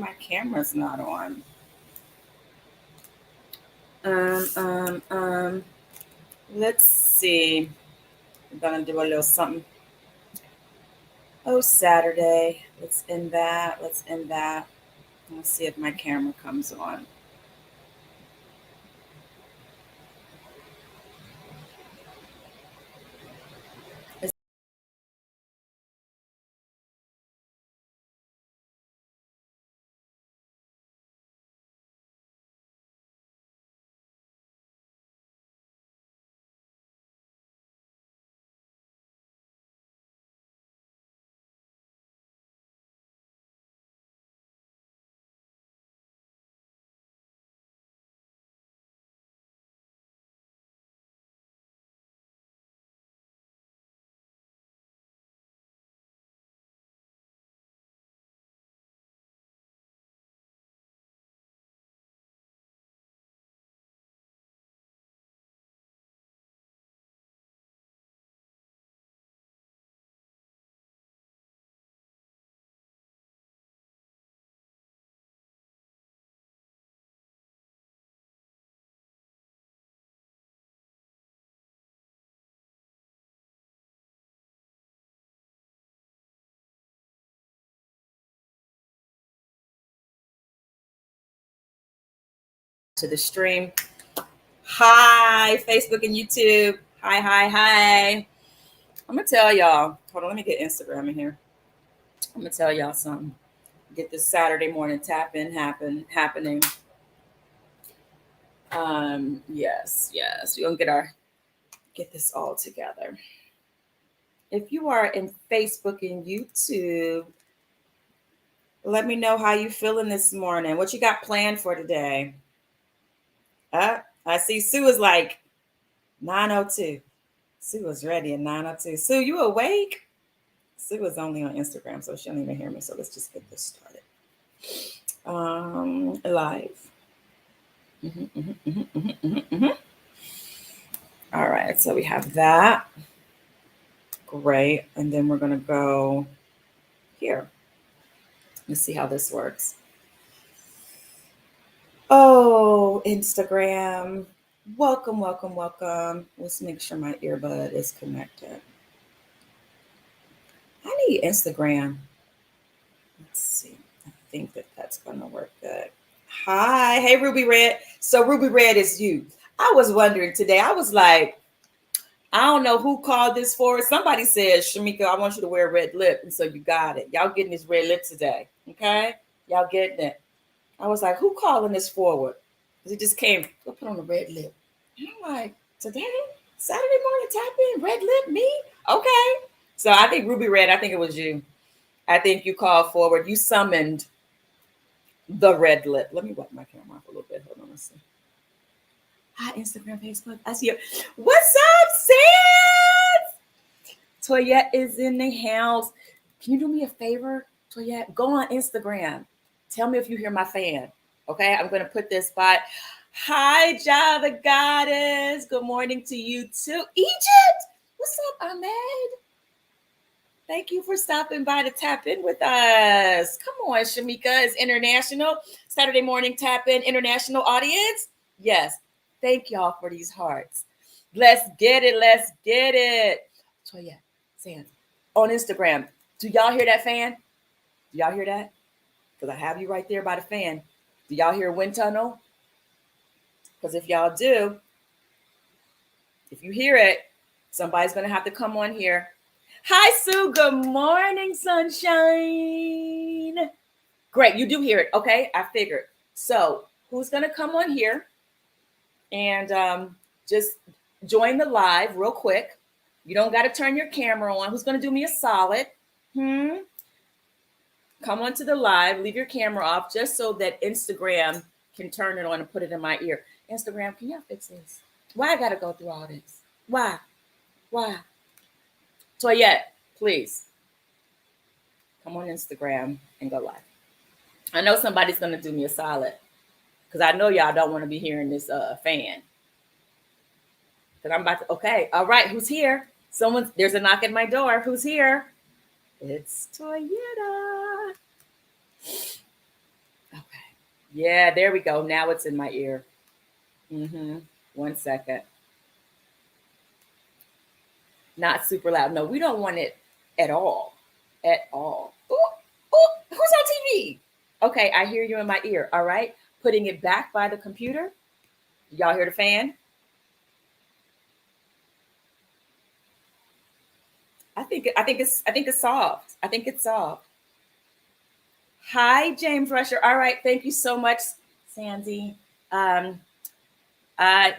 my camera's not on? Let's see. I'm gonna do a little something. Oh, Saturday. Let's end that. Let's end that. Let's see if my camera comes on. To the stream. Hi, Facebook and YouTube. Hi, hi, hi. I'm gonna tell y'all. Hold on, let me get Instagram in here. I'm gonna tell y'all something. Get this Saturday morning tap in happening. Yes. We're gonna get this all together. If you are in Facebook and YouTube, let me know how you feeling this morning. What you got planned for today? I see Sue is like 9:02. Sue was ready at 9:02. Sue, you awake? Sue was only on Instagram, so she don't even hear me. So let's just get this started. Live. All right, so we have that. Great. And then we're going to go here. Let's see how this works. Oh, Instagram. Welcome. Let's make sure my earbud is connected. I need Instagram. Let's see. I think that's going to work good. Hi. Hey, Ruby Red. So Ruby Red is you. I was wondering today. I was like, I don't know who called this for. Somebody said, Shamika, I want you to wear a red lip. And so you got it. Y'all getting this red lip today. Okay? Y'all getting it. I was like, who calling this forward? Because it just came, go put on a red lip. And I'm like, today? Saturday morning tap in, red lip, me? Okay. So I think Ruby Red, I think it was you. I think you called forward. You summoned the red lip. Let me wipe my camera off a little bit. Hold on, let's see. Hi, Instagram, Facebook. I see you. What's up, Sis? Toyette is in the house. Can you do me a favor, Toyette? Go on Instagram. Tell me if you hear my fan. Okay, I'm going to put this by. Hi, Java Goddess. Good morning to you too. Egypt. What's up, Ahmed? Thank you for stopping by to tap in with us. Come on, Shamika is international. Saturday morning tap in international audience. Yes. Thank y'all for these hearts. Let's get it. So yeah, Sam, on Instagram. Do y'all hear that fan? Do y'all hear that? Because I have you right there by the fan. Do y'all hear wind tunnel? Because if y'all do, if you hear it, somebody's going to have to come on here. Hi, Sue. Good morning, sunshine. Great. You do hear it. Okay. I figured. So who's going to come on here and just join the live real quick? You don't got to turn your camera on. Who's going to do me a solid? Come onto the live. Leave your camera off just so that Instagram can turn it on and put it in my ear. Instagram, can y'all fix this? Why I got to go through all this? Why? Toyette, please come on Instagram and go live. I know somebody's going to do me a solid because I know y'all don't want to be hearing this fan. Because I'm about to, okay, all right, who's here? There's a knock at my door. Who's here? It's Toyetta. Yeah, there we go. Now it's in my ear. 1 second. Not super loud. No, we don't want it at all. At all. Ooh, ooh, who's on TV? Okay, I hear you in my ear. All right. Putting it back by the computer. Y'all hear the fan? I think it's solved. I think it's solved. Hi, James Rusher. All right, thank you so much, Sandy. Um,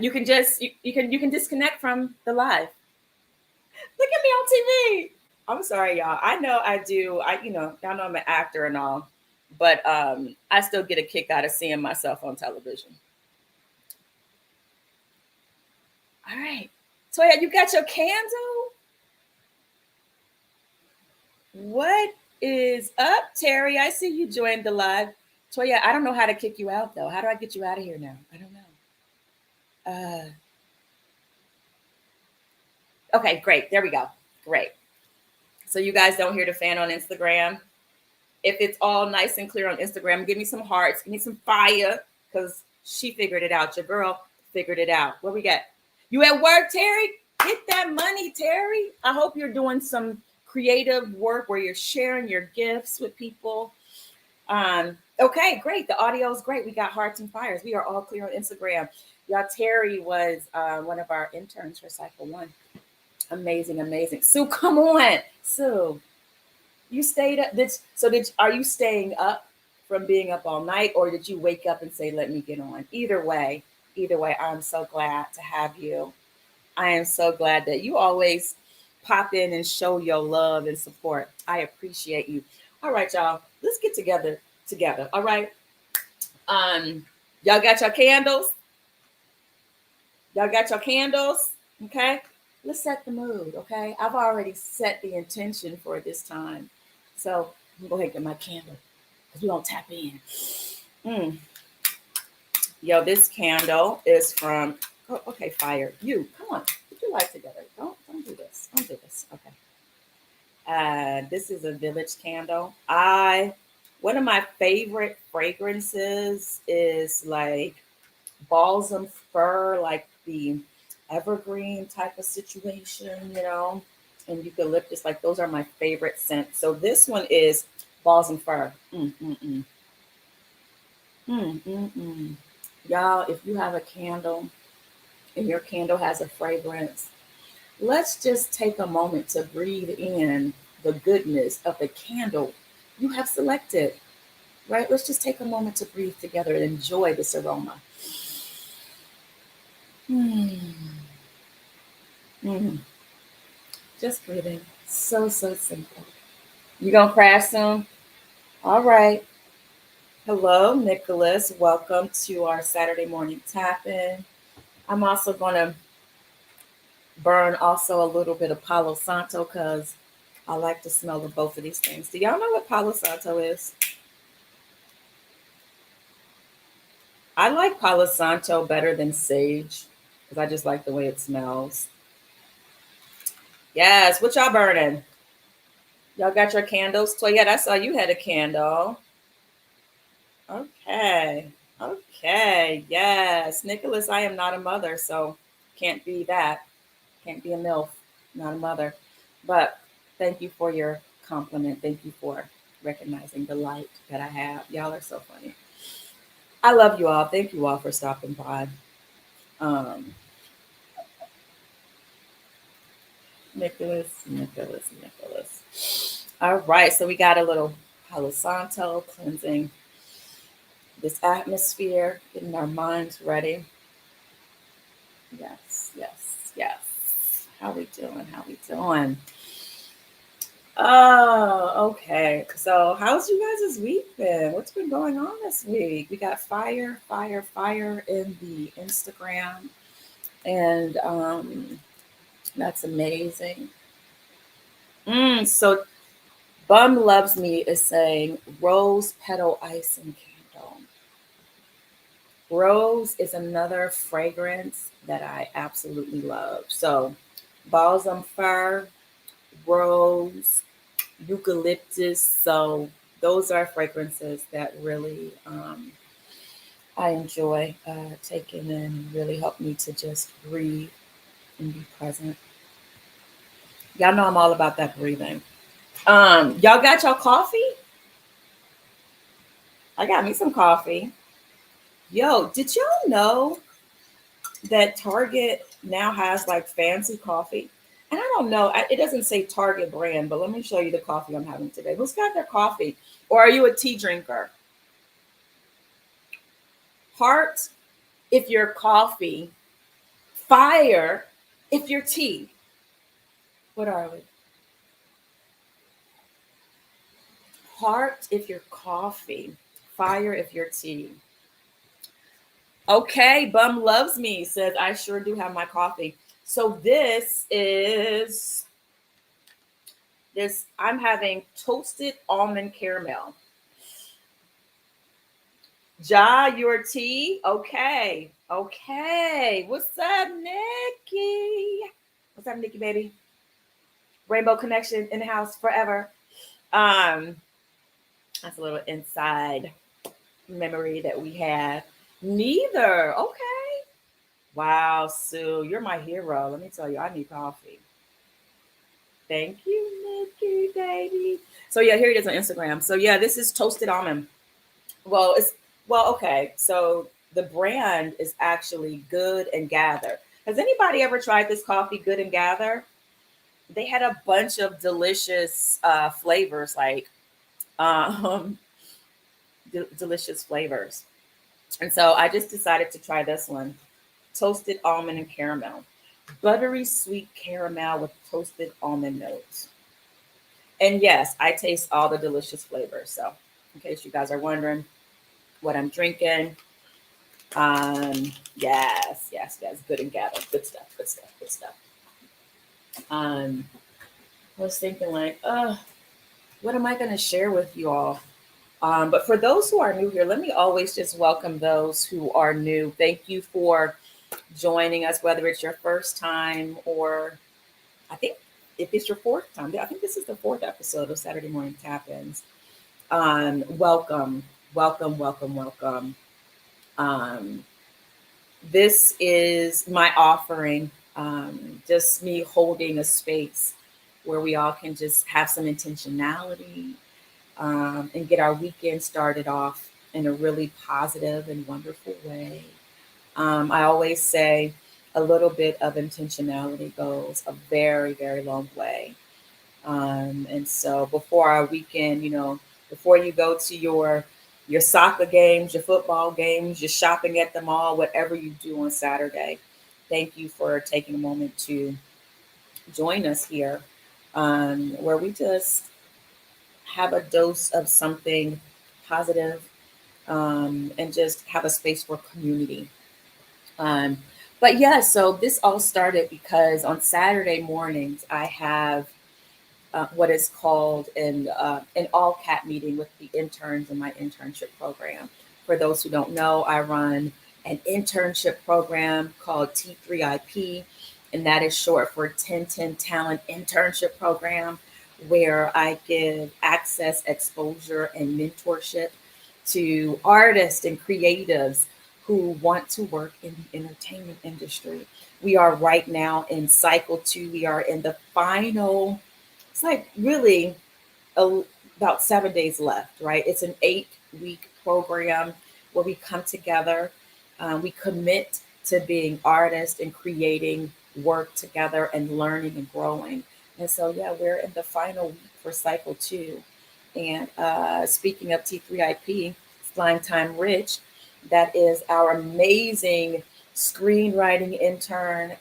you can just you can disconnect from the live. Look at me on TV. I'm sorry, y'all. I know I do. Y'all know I'm an actor and all, but I still get a kick out of seeing myself on television. All right, Toya, you got your candle. What is up, Terry? I see you joined the live. Toya, I don't know how to kick you out though. How do I get you out of here now? I don't know. Okay, great. There we go. Great. So you guys don't hear the fan on Instagram. If it's all nice and clear on Instagram, give me some hearts, give me some fire, because she figured it out. Your girl figured it out. What we got? You at work, Terry? Get that money, Terry. I hope you're doing some creative work where you're sharing your gifts with people. Okay, great. The audio is great. We got hearts and fires. We are all clear on Instagram. Y'all, Terry was one of our interns for Cycle 1. Amazing, amazing. Sue, come on. Sue, you stayed up. Are you staying up from being up all night, or did you wake up and say, let me get on? Either way, I'm so glad to have you. I am so glad that you always pop in and show your love and support. I appreciate you. All right, y'all. Let's get together. All right. Y'all got your candles? Y'all got your candles? Okay. Let's set the mood. Okay. I've already set the intention for this time. So I'm going to go ahead and get my candle because we're going to tap in. Yo, this candle is from, okay, fire. You, come on. Put your light together. Don't do this. Don't do this. Okay. This is a village candle. One of my favorite fragrances is like balsam fir, like the evergreen type of situation, and eucalyptus. Like those are my favorite scents. So this one is balsam fir. Y'all, if you have a candle and your candle has a fragrance, let's just take a moment to breathe in the goodness of the candle you have selected, right? Let's just take a moment to breathe together and enjoy this aroma. Just breathing. So simple. You gonna crash soon? All right. Hello, Nicholas. Welcome to our Saturday morning tap-in. I'm also gonna burn also a little bit of Palo Santo because I like the smell of both of these things. Do y'all know what Palo Santo is? I like Palo Santo better than sage because I just like the way it smells. Yes, what y'all burning? Y'all got your candles? Toyette, I saw you had a candle. Okay. Okay. Yes. Nicholas, I am not a mother, so can't be that. Can't be a MILF, not a mother. But thank you for your compliment. Thank you for recognizing the light that I have. Y'all are so funny. I love you all. Thank you all for stopping by. Um, Nicholas. All right. So we got a little Palo Santo cleansing this atmosphere, getting our minds ready. Yes. How we doing? Oh, okay. So how's you guys' week been? What's been going on this week? We got fire in the Instagram. And that's amazing. So Bum Loves Me is saying rose petal icing candle. Rose is another fragrance that I absolutely love. So balsam fir, rose, eucalyptus. So those are fragrances that really I enjoy taking in, really help me to just breathe and be present. Y'all know I'm all about that breathing. Y'all got your coffee? I got me some coffee. Yo, did y'all know that Target now has like fancy coffee? And I don't know, it doesn't say Target brand, but let me show you the coffee I'm having today. Who's got their coffee? Or are you a tea drinker? Heart if you're coffee, fire if you're tea. What are we? Heart if you're coffee, fire if you're tea. Okay, Bum Loves Me says, I sure do have my coffee. So I'm having toasted almond caramel. Ja, your tea? Okay. Okay. What's up, Nikki? What's up, Nikki, baby? Rainbow Connection in the house forever. Um, that's a little inside memory that we had. Neither. Okay. Wow, Sue, you're my hero. Let me tell you, I need coffee. Thank you, Nikki, baby. So yeah, here it is on Instagram. So yeah, this is toasted almond. Well, okay. So the brand is actually Good and Gather. Has anybody ever tried this coffee, Good and Gather? They had a bunch of delicious flavors, like um, delicious flavors. And so I just decided to try this one, toasted almond and caramel, buttery sweet caramel with toasted almond notes. And yes, I taste all the delicious flavors. So in case you guys are wondering what I'm drinking, yes, Good and Gather, good stuff, good stuff, good stuff. Um, I was thinking like, what am I going to share with you all? But for those who are new here, let me always just welcome those who are new. Thank you for joining us, whether it's your first time or I think if it's your fourth time. I think this is the fourth episode of Saturday Morning Tap-Ins. Welcome, welcome, welcome, welcome. Um, this is my offering, just me holding a space where we all can just have some intentionality, and get our weekend started off in a really positive and wonderful way. I always say a little bit of intentionality goes a very, very long way. And so before our weekend, before you go to your soccer games, your football games, your shopping at the mall, whatever you do on Saturday, thank you for taking a moment to join us here, where we just have a dose of something positive, and just have a space for community. Um, but yeah, so this all started because on Saturday mornings I have what is called an all cat meeting with the interns in my internship program. For those who don't know, I run an internship program called T3iP, and that is short for 1010 Talent Internship Program, where I give access, exposure, and mentorship to artists and creatives who want to work in the entertainment industry. We are right now in cycle 2. We are in the final, it's like really a, about 7 days left, right? It's an 8-week program where we come together, we commit to being artists and creating work together and learning and growing. And so, yeah, we're in the final week for cycle 2. And speaking of T3iP, Flying Time Rich, that is our amazing screenwriting intern.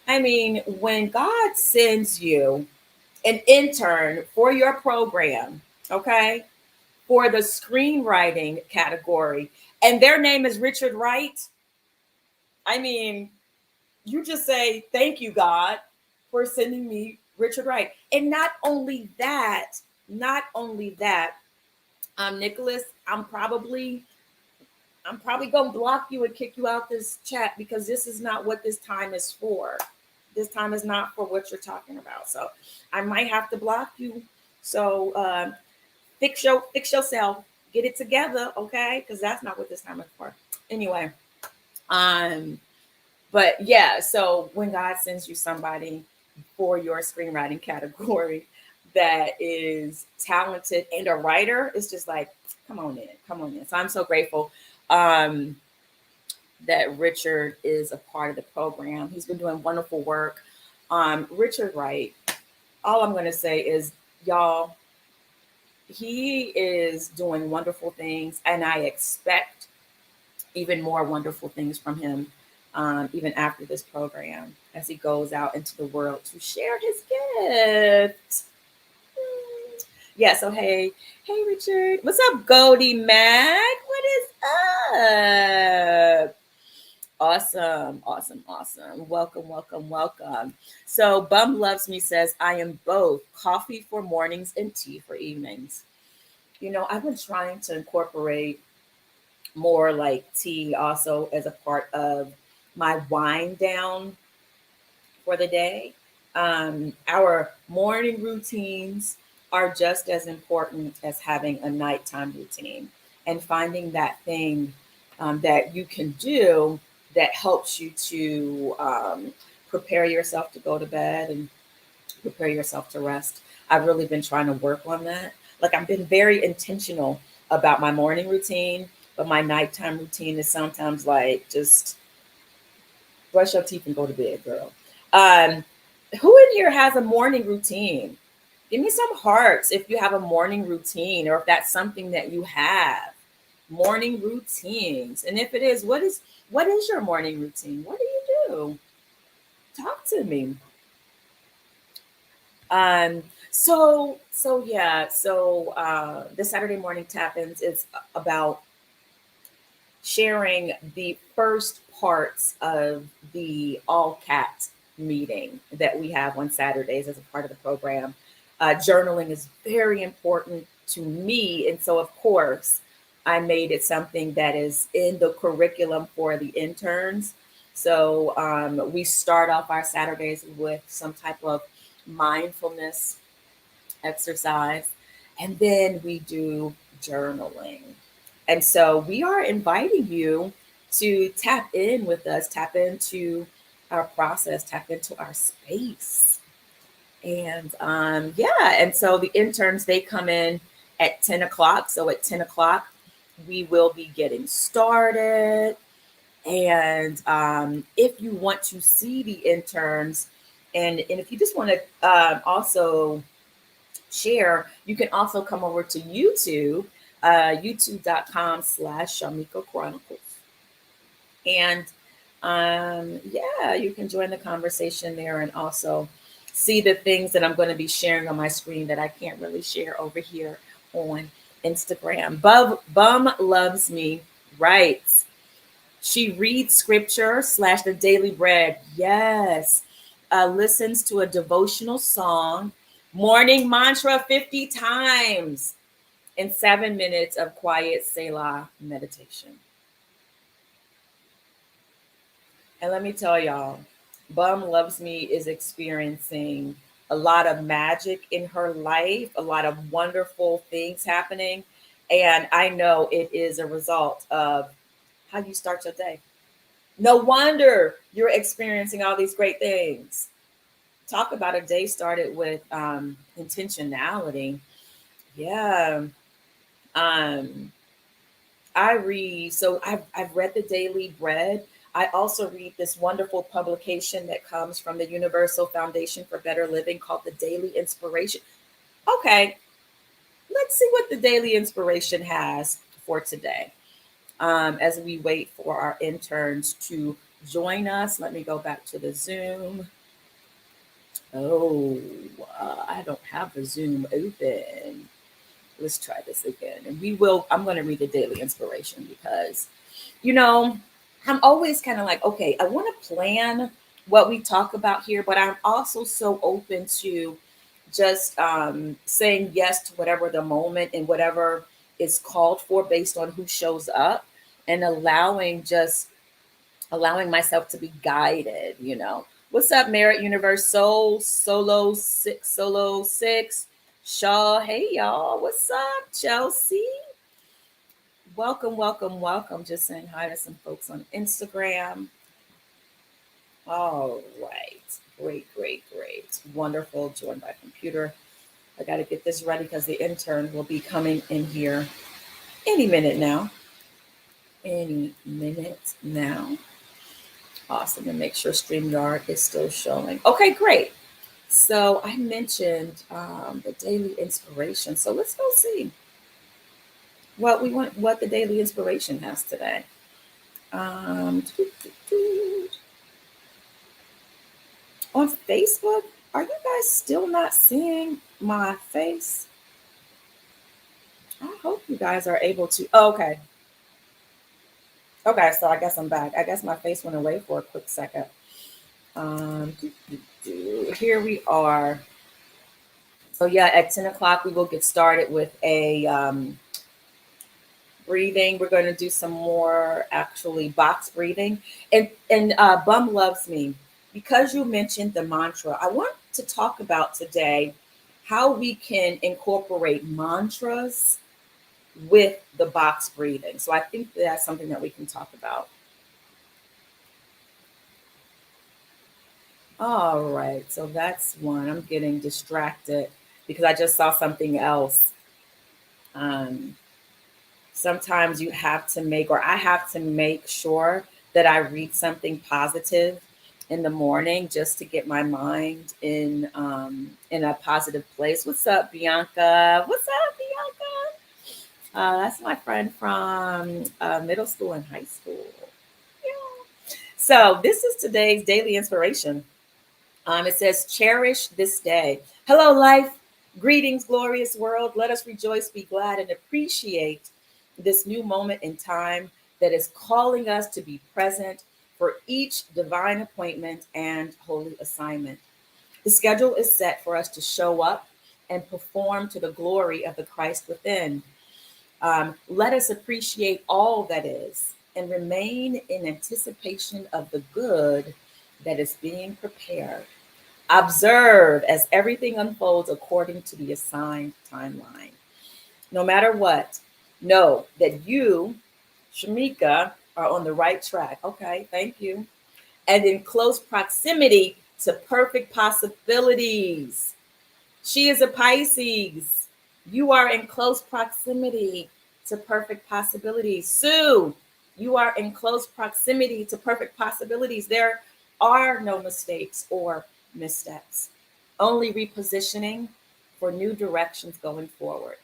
I mean, when God sends you an intern for your program, okay, for the screenwriting category, and their name is Richard Wright, I mean, you just say, thank you, God, for sending me Richard Wright. And not only that, Nicholas, I'm probably gonna block you and kick you out this chat because this is not what this time is for. This time is not for what you're talking about. So I might have to block you. So fix yourself. get it together, okay? Because that's not what this time is for. Anyway, um, but yeah, so when God sends you somebody for your screenwriting category that is talented and a writer, it's just like, come on in, come on in. So I'm so grateful um, that Richard is a part of the program. He's been doing wonderful work. Richard Wright, all I'm going to say is, y'all, he is doing wonderful things, and I expect even more wonderful things from him, even after this program, as he goes out into the world to share his gift. Yeah, so hey Richard. What's up, Goldie Mac? What is up? Awesome, awesome, awesome. Welcome, welcome, welcome. So Bum Loves Me says, I am both coffee for mornings and tea for evenings. You know, I've been trying to incorporate more like tea also as a part of my wind down for the day. Our morning routines are just as important as having a nighttime routine, and finding that thing that you can do that helps you to prepare yourself to go to bed and prepare yourself to rest. I've really been trying to work on that. Like, I've been very intentional about my morning routine, but my nighttime routine is sometimes like just brush your teeth and go to bed, girl. Um, who in here has a morning routine? Give me some hearts if you have a morning routine, or if that's something that you have. Morning routines. And if it is, what is your morning routine? What do you do? Talk to me. Um, so yeah, so the Saturday morning tap-ins is about sharing the first parts of the all cat meeting that we have on Saturdays as a part of the program. Journaling is very important to me. And so, of course, I made it something that is in the curriculum for the interns. So we start off our Saturdays with some type of mindfulness exercise, and then we do journaling. And so we are inviting you to tap in with us, tap into our process, tap into our space. And yeah, and so the interns, they come in at 10 o'clock. So at 10 o'clock, we will be getting started. And if you want to see the interns, and if you just want to also share, you can also come over to YouTube, youtube.com/Shamika Chronicles. And yeah, you can join the conversation there and also see the things that I'm going to be sharing on my screen that I can't really share over here on Instagram. Bum Loves Me writes, she reads scripture / the daily bread. Yes. Listens to a devotional song, morning mantra 50 times, and 7 minutes of quiet Selah meditation. And let me tell y'all, Bum Loves Me is experiencing a lot of magic in her life, a lot of wonderful things happening. And I know it is a result of how you start your day. No wonder you're experiencing all these great things. Talk about a day started with intentionality. Yeah. Um, I read, so I've read the Daily Bread. I also read this wonderful publication that comes from the Universal Foundation for Better Living called the Daily Inspiration. Okay, let's see what the Daily Inspiration has for today. As we wait for our interns to join us, let me go back to the Zoom. Oh, I don't have the Zoom open. Let's try this again. And I'm going to read the Daily Inspiration because, you know, I'm always kind of like, okay, I want to plan what we talk about here, but I'm also so open to just saying yes to whatever the moment and whatever is called for based on who shows up, and allowing myself to be guided. What's up, Merit Universe Solo 6 Shaw? Hey y'all, what's up, Chelsea? Welcome, welcome, welcome. Just saying hi to some folks on Instagram. All right. Great, great, great. Wonderful. Joined by computer. I got to get this ready because the intern will be coming in here any minute now. Any minute now. Awesome. And make sure StreamYard is still showing. Okay, great. So I mentioned the daily inspiration. So let's go see what the daily inspiration has today. Um, on Facebook, are you guys still not seeing my face? I hope you guys are able to. Oh, okay. Okay, so I guess I'm back. I guess my face went away for a quick second. Um, Here we are. So yeah, at 10 o'clock, we will get started with a breathing. We're going to do some more actually box breathing. And Bum Loves Me. Because you mentioned the mantra, I want to talk about today how we can incorporate mantras with the box breathing. So I think that's something that we can talk about. All right, so that's one. I'm getting distracted because I just saw something else. Um, Sometimes you have to make, or I have to make sure that I read something positive in the morning just to get my mind in a positive place. What's up, Bianca? What's up, Bianca? That's my friend from middle school and high school. Yeah. So this is today's daily inspiration. It says, cherish this day. Hello, life. Greetings, glorious world. Let us rejoice, be glad, and appreciate this new moment in time that is calling us to be present for each divine appointment and holy assignment. The schedule is set for us to show up and perform to the glory of the Christ within. Let us appreciate all that is and remain in anticipation of the good that is being prepared. Observe as everything unfolds according to the assigned timeline. No matter what, know that you, Shamika, are on the right track. Okay, thank you. And in close proximity to perfect possibilities. She is a Pisces. You are in close proximity to perfect possibilities. Sue, you are in close proximity to perfect possibilities. There are no mistakes or missteps, only repositioning for new directions going forward.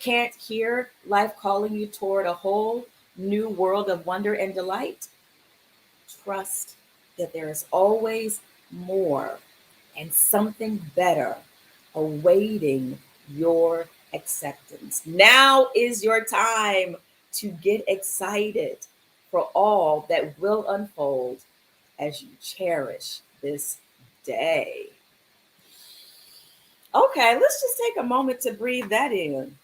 Can't hear life calling you toward a whole new world of wonder and delight? Trust that there is always more and something better awaiting your acceptance. Now is your time to get excited for all that will unfold as you cherish this day. Okay, let's just take a moment to breathe that in.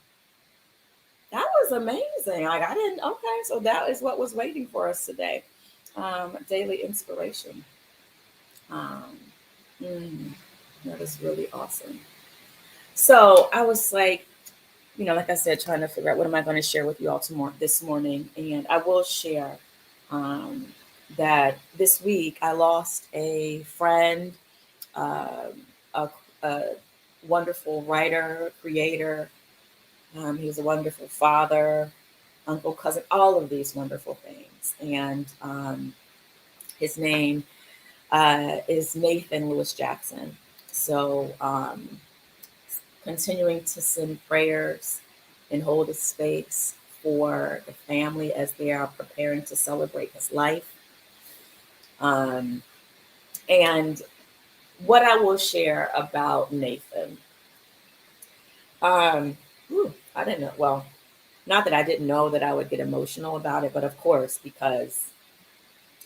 That was amazing. Like I didn't. Okay, so that is what was waiting for us today. Daily inspiration. Um, mm, that is really awesome. So I was like, like I said, trying to figure out what am I going to share with you all tomorrow this morning, and I will share um, that this week I lost a friend, um, a wonderful writer, creator. He was a wonderful father, uncle, cousin, all of these wonderful things, and his name is Nathan Lewis Jackson. So continuing to send prayers and hold a space for the family as they are preparing to celebrate his life. Um, and what I will share about Nathan, um, I didn't know. Well, not that I didn't know that I would get emotional about it, but of course, because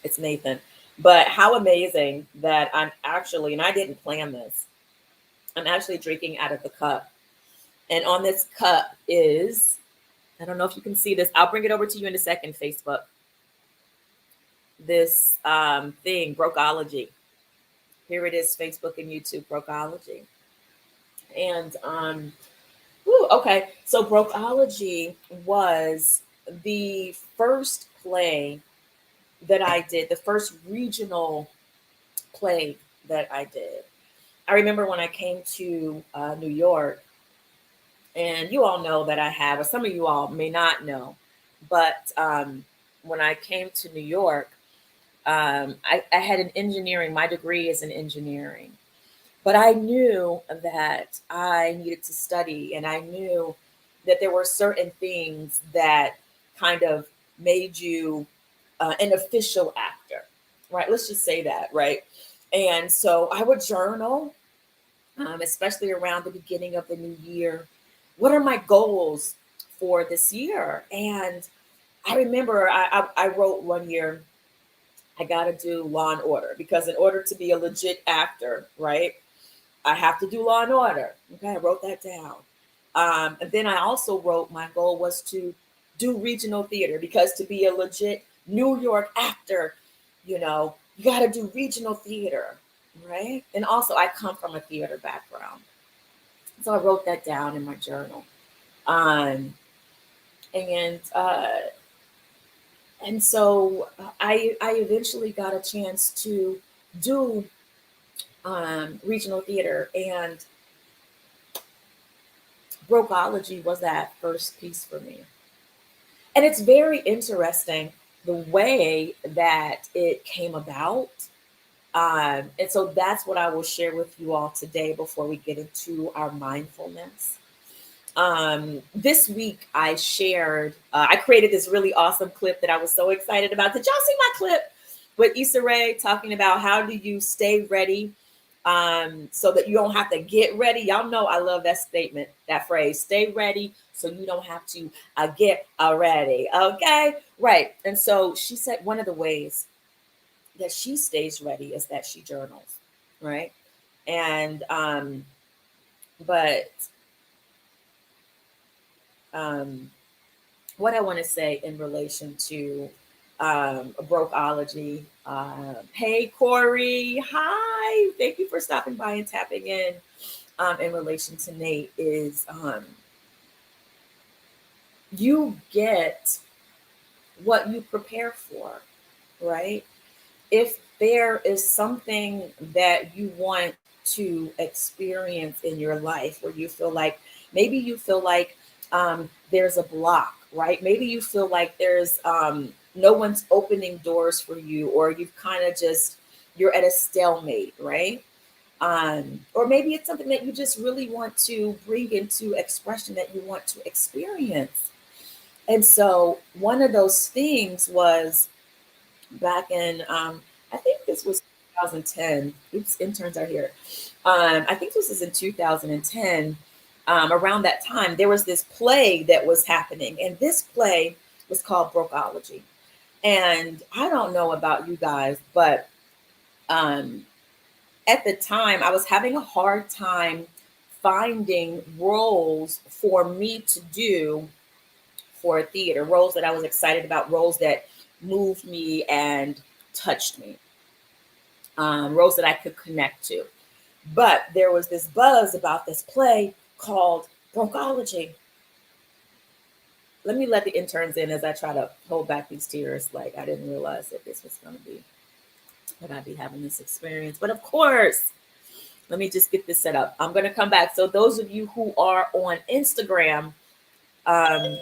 it's Nathan. But how amazing that I'm actually, and I didn't plan this, I'm actually drinking out of the cup. And on this cup is, I don't know if you can see this. I'll bring it over to you in a second, Facebook. This thing, Brokeology. Here it is, Facebook and YouTube, Brokeology. And okay, so Brokeology was the first play that I did, the first regional play that I did, I remember when I came to New York, and you all know that I have, or some of you all may not know, but when I came to New York, I had an engineering, my degree is in engineering, but I knew that I needed to study, and I knew that there were certain things that kind of made you an official actor, right? Let's just say that, right? And so I would journal, especially around the beginning of the new year. What are my goals for this year? And I remember I wrote one year, I got to do Law and Order, because in order to be a legit actor, right, I have to do Law and Order. Okay, I wrote that down. And then I also wrote my goal was to do regional theater, because to be a legit New York actor, you got to do regional theater, right? And also, I come from a theater background. So I wrote that down in my journal. Um, and so I eventually got a chance to do regional theater, and Brokology was that first piece for me. And it's very interesting the way that it came about. And so that's what I will share with you all today before we get into our mindfulness. This week I shared, I created this really awesome clip that I was so excited about. Did y'all see my clip with Issa Rae talking about how do you stay ready so that you don't have to get ready? Y'all know I love that statement, that phrase, stay ready so you don't have to get ready. Okay, right. And so she said one of the ways that she stays ready is that she journals, right? And but um, what I want to say in relation to Brokeology. Hey, Corey. Hi. Thank you for stopping by and tapping in relation to Nate, is you get what you prepare for, right? If there is something that you want to experience in your life where you feel like, maybe you feel like there's a block, right? Maybe you feel like there's no one's opening doors for you, or you've kind of just, you're at a stalemate, right? Or maybe it's something that you just really want to bring into expression, that you want to experience. And so one of those things was back in, I think this was 2010. Oops, interns are here. I think this was in 2010. Around that time, there was this play that was happening, and this play was called Brokeology. And I don't know about you guys, but um, at the time, I was having a hard time finding roles for me to do for theater, roles that I was excited about, roles that moved me and touched me, roles that I could connect to. But there was this buzz about this play called Brokeology. Let me let the interns in as I try to hold back these tears. Like, I didn't realize that this was going to be, that I'd be having this experience. But of course, let me just get this set up. I'm going to come back. So those of you who are on Instagram, um,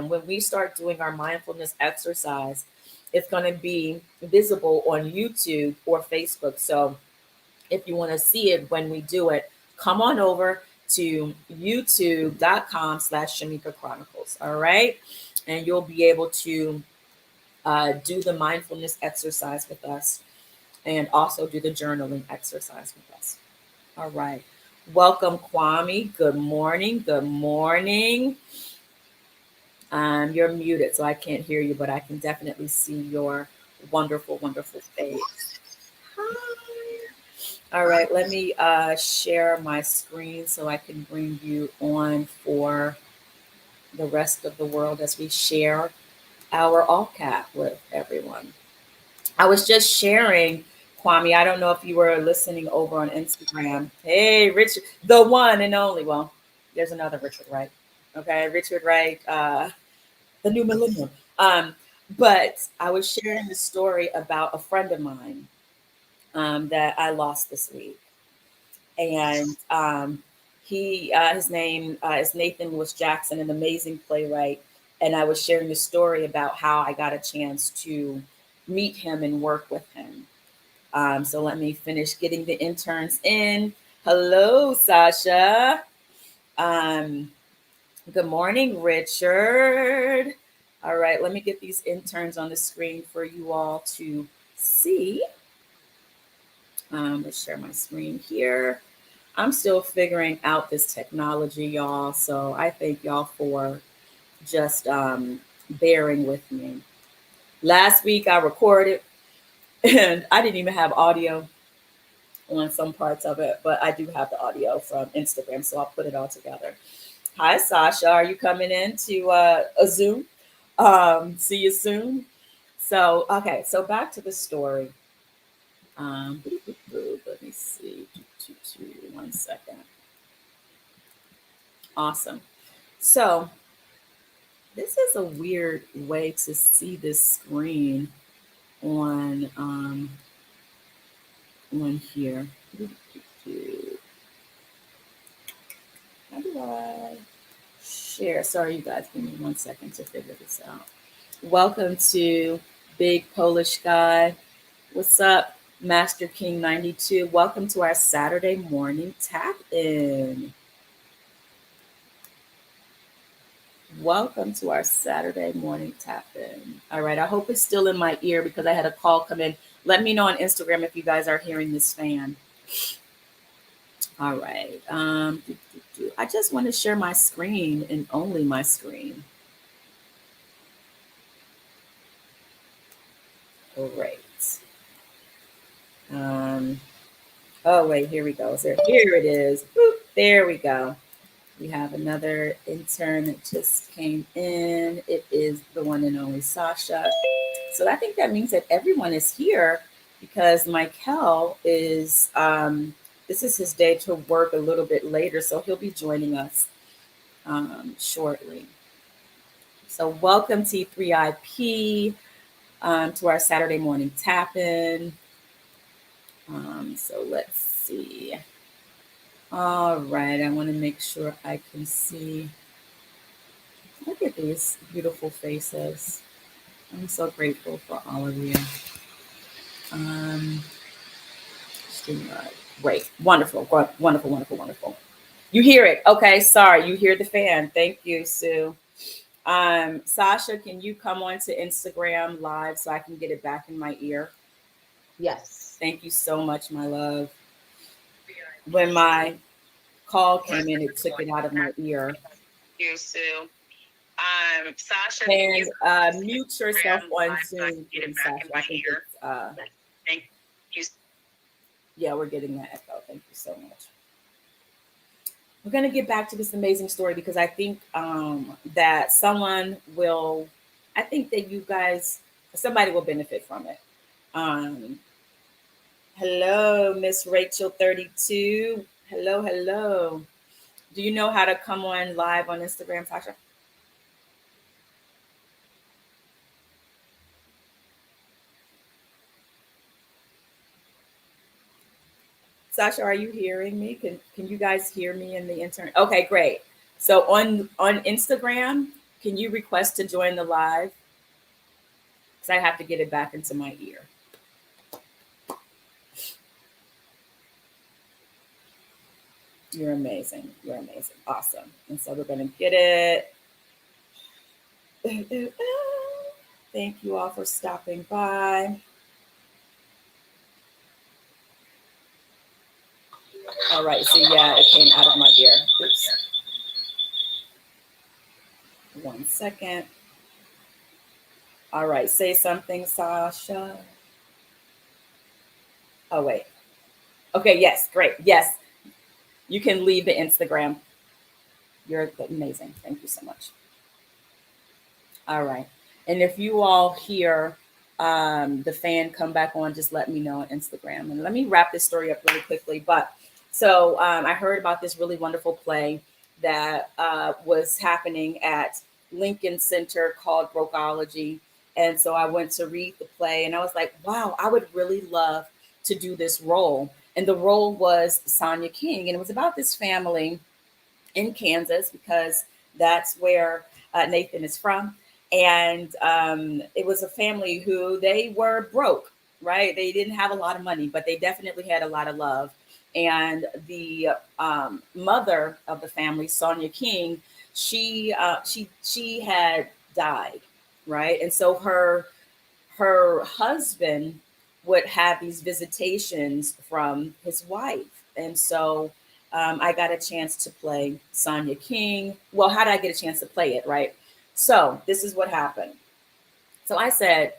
when we start doing our mindfulness exercise, it's going to be visible on YouTube or Facebook. So if you want to see it when we do it, come on over to youtube.com/Shamika Chronicles. All right. And you'll be able to do the mindfulness exercise with us, and also do the journaling exercise with us. All right. Welcome, Kwame. Good morning. Good morning. You're muted, so I can't hear you, but I can definitely see your wonderful, wonderful face. Hi. All right, let me share my screen so I can bring you on for the rest of the world as we share our all cap with everyone. I was just sharing, Kwame. I don't know if you were listening over on Instagram. Hey, Richard, the one and only. Well, there's another Richard, right? Okay, Richard Wright, the new millennium. Um, but I was sharing the story about a friend of mine that I lost this week, and his name is Nathan Lewis Jackson, an amazing playwright. And I was sharing the story about how I got a chance to meet him and work with him. So let me finish getting the interns in. Hello, Sasha. Um, Good morning, Richard. All right, let me get these interns on the screen for you all to see. Let's share my screen here. I'm still figuring out this technology, y'all. So I thank y'all for just bearing with me. Last week I recorded and I didn't even have audio on some parts of it, but I do have the audio from Instagram. So I'll put it all together. Hi, Sasha. Are you coming in to a Zoom? See you soon. So, okay. So back to the story. Let me see. 1 second. Awesome. So this is a weird way to see this screen on here. How do I share? Sorry, you guys. Give me 1 second to figure this out. Welcome to Big Polish Guy. What's up, Master King 92? Welcome to our Saturday morning tap in. Welcome to our Saturday morning tap in. All right, I hope it's still in my ear because I had a call come in. Let me know on Instagram if you guys are hearing this fan. All right. I just want to share my screen and only my screen. Great. Oh, wait, here we go. Here it is. Boop, there we go. We have another intern that just came in. It is the one and only Sasha. So I think that means that everyone is here because Michael is, this is his day to work a little bit later. So he'll be joining us shortly. So welcome T3iP to our Saturday morning tap-in. So let's see. All right, I want to make sure I can see. Look at these beautiful faces. I'm so grateful for all of you. Great, wonderful, wonderful, wonderful, wonderful. You hear it? Okay, sorry, you hear the fan. Thank you, Sue. Sasha, can you come on to Instagram live so I can get it back in my ear? Yes. Thank you so much, my love. When my call came in, it took it out of my ear. Thank you, Sue. Sasha, and mute yourself on Zoom, please, Sasha. I think it's thank you. Yeah, we're getting that echo. Thank you so much. We're gonna get back to this amazing story because I think that I think that you guys, somebody will benefit from it. Hello, Miss Rachel 32. Hello, hello. Do you know how to come on live on Instagram, Sasha? Sasha, are you hearing me? Can you guys hear me in the internet? Okay, great. So on Instagram, can you request to join the live? Because I have to get it back into my ear. You're amazing. You're amazing. Awesome. And so we're gonna get it. Thank you all for stopping by. All right, so yeah, it came out of my ear. Oops. 1 second. All right, say something, Sasha. Oh, wait. Okay, yes, great. Yes, you can leave the Instagram. You're amazing. Thank you so much. All right. And if you all hear the fan come back on, just let me know on Instagram. And let me wrap this story up really quickly. But so I heard about this really wonderful play that was happening at Lincoln Center called Brokology. And so I went to read the play and I was like, wow, I would really love to do this role. And the role was Sonia King. And it was about this family in Kansas because that's where Nathan is from. And it was a family who they were broke, right? They didn't have a lot of money, but they definitely had a lot of love. And the mother of the family, Sonia King, she had died, right? And so her husband would have these visitations from his wife. And so I got a chance to play Sonia King. Well, how did I get a chance to play it, right? So this is what happened. So I said,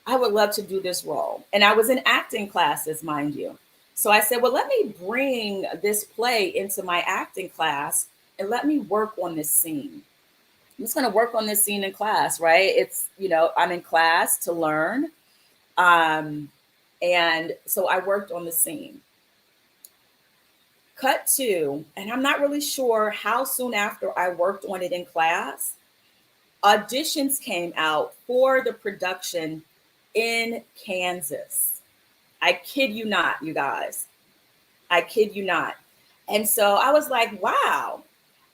I would love to do this role. And I was in acting classes, mind you. So I said, well, let me bring this play into my acting class and let me work on this scene. I'm just going to work on this scene in class, right? It's, I'm in class to learn. Um, and so I worked on the scene. Cut to, and I'm not really sure how soon after I worked on it in class, auditions came out for the production in Kansas. I kid you not, you guys. I kid you not. And so I was like, wow.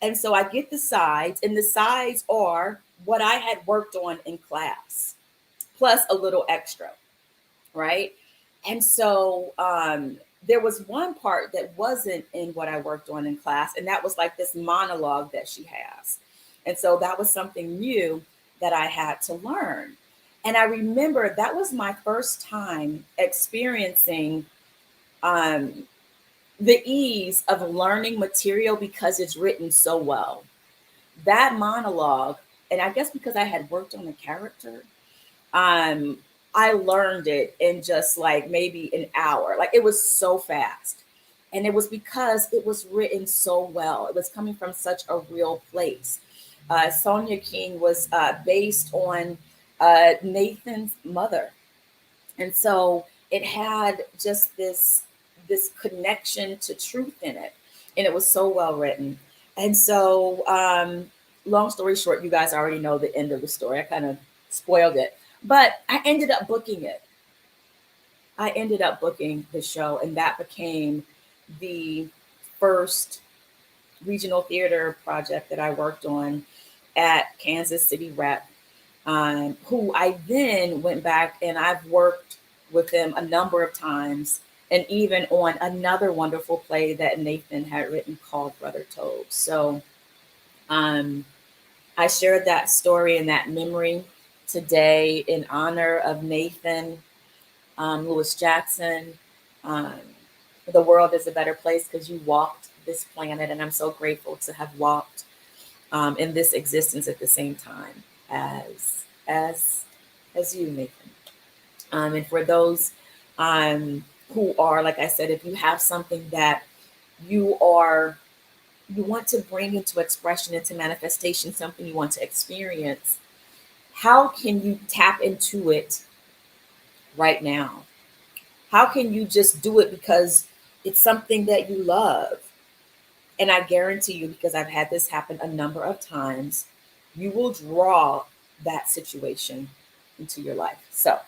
And so I get the sides, and the sides are what I had worked on in class, plus a little extra, right? And so there was one part that wasn't in what I worked on in class, and that was like this monologue that she has. And so that was something new that I had to learn. And I remember that was my first time experiencing um, the ease of learning material because it's written so well. That monologue, and I guess because I had worked on the character, um, I learned it in just like maybe an hour. Like it was so fast. And it was because it was written so well. It was coming from such a real place. Sonia King was based on Nathan's mother. And so it had just this connection to truth in it. And it was so well written. And so long story short, you guys already know the end of the story. I kind of spoiled it. But I ended up booking it. I ended up booking the show, and that became the first regional theater project that I worked on at Kansas City Rep, who I then went back and I've worked with them a number of times, and even on another wonderful play that Nathan had written called Brother Tobe. So um, I shared that story and that memory today in honor of Nathan Lewis Jackson. Um, the world is a better place because you walked this planet, and I'm so grateful to have walked in this existence at the same time as you, Nathan. And for those who are, like I said, if you have something that you are you want to bring into expression, into manifestation, something you want to experience, how can you tap into it right now? How can you just do it because it's something that you love? And I guarantee you, because I've had this happen a number of times, you will draw that situation into your life. So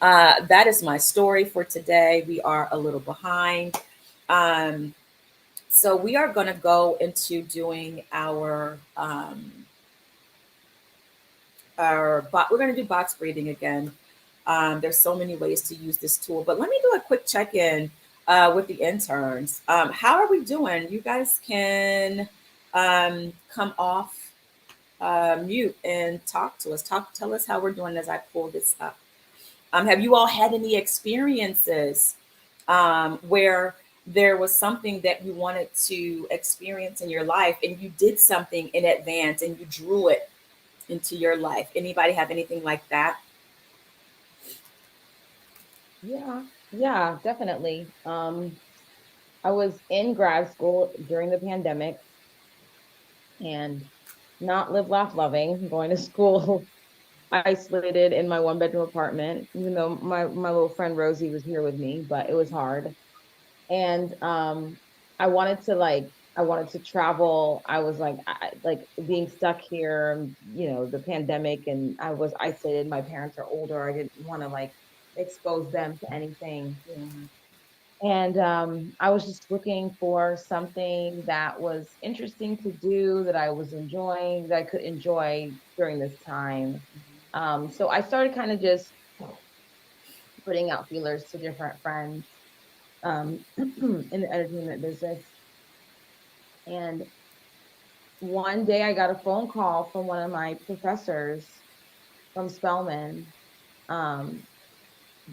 that is my story for today. We are a little behind. So we are going to go into doing we're going to do box breathing again. There's so many ways to use this tool, but let me do a quick check-in with the interns. How are we doing? You guys can come off mute and talk to us. Tell us how we're doing as I pull this up. Have you all had any experiences where there was something that you wanted to experience in your life and you did something in advance and you drew it into your life? Anybody have anything like that? Yeah, definitely. I was in grad school during the pandemic and not live, laugh, loving, going to school isolated in my one bedroom apartment, even though my little friend Rosie was here with me, but it was hard. And I wanted to like I wanted to travel. I was like, like being stuck here, the pandemic, and I was isolated. My parents are older. I didn't want to like expose them to anything. And I was just looking for something that was interesting to do, that I was enjoying, that I could enjoy during this time. So I started kind of just putting out feelers to different friends in the entertainment business. And one day I got a phone call from one of my professors from Spelman, um,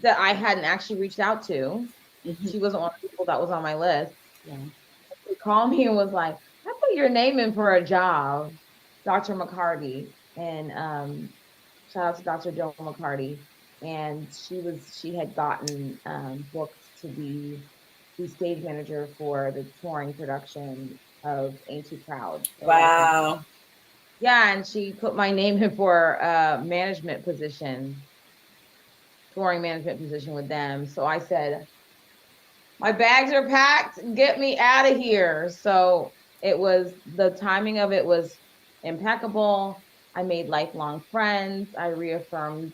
that I hadn't actually reached out to. She wasn't one of the people that was on my list. Yeah. She called me and was like, I put your name in for a job, Dr. McCarty. And shout out to Dr. Joe McCarty. And she had gotten booked to be the stage manager for the touring production of Ain't Too Proud. Wow. Yeah, and she put my name in for a management position, touring management position with them. So I said, my bags are packed, get me out of here. So the timing of it was impeccable. I made lifelong friends. I reaffirmed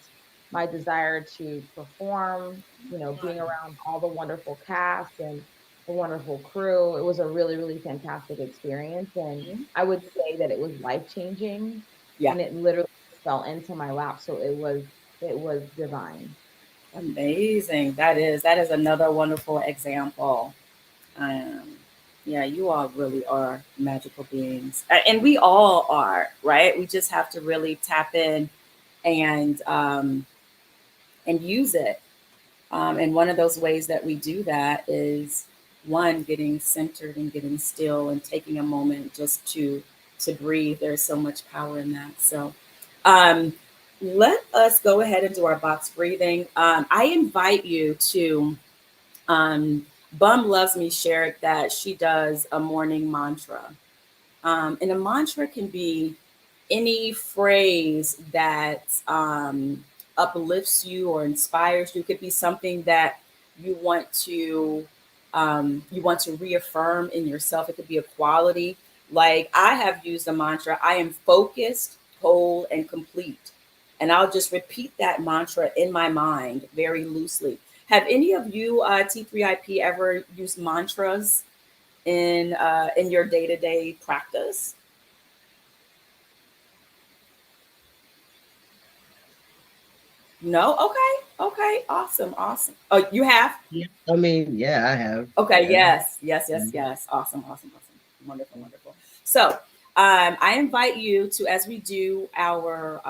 my desire to perform, being around all the wonderful cast and the wonderful crew. It was a really, really fantastic experience. And I would say that it was life-changing, Yeah. and it literally fell into my lap. So it was divine. Amazing. That is another wonderful example. Um, yeah, you all really are magical beings, and we all are, right? We just have to really tap in and use it. And one of those ways that we do that is one, getting centered and getting still and taking a moment just to breathe. There's so much power in that. So um, let us go ahead and do our box breathing. I invite you to Bum Loves Me shared that she does a morning mantra. And a mantra can be any phrase that uplifts you or inspires you. It could be something that you want to reaffirm in yourself. It could be a quality. Like I have used a mantra: I am focused, whole, and complete. And I'll just repeat that mantra in my mind very loosely. Have any of you, T3iP, ever used mantras in your day to day practice? No? Okay. Okay. Awesome. Awesome. Oh, you have? Yeah, I mean, yeah, I have. Okay. Yeah. Yes. Yes. Yes. Mhm. Yes. Awesome. Awesome. Awesome. Wonderful. Wonderful. So, I invite you to, as we do our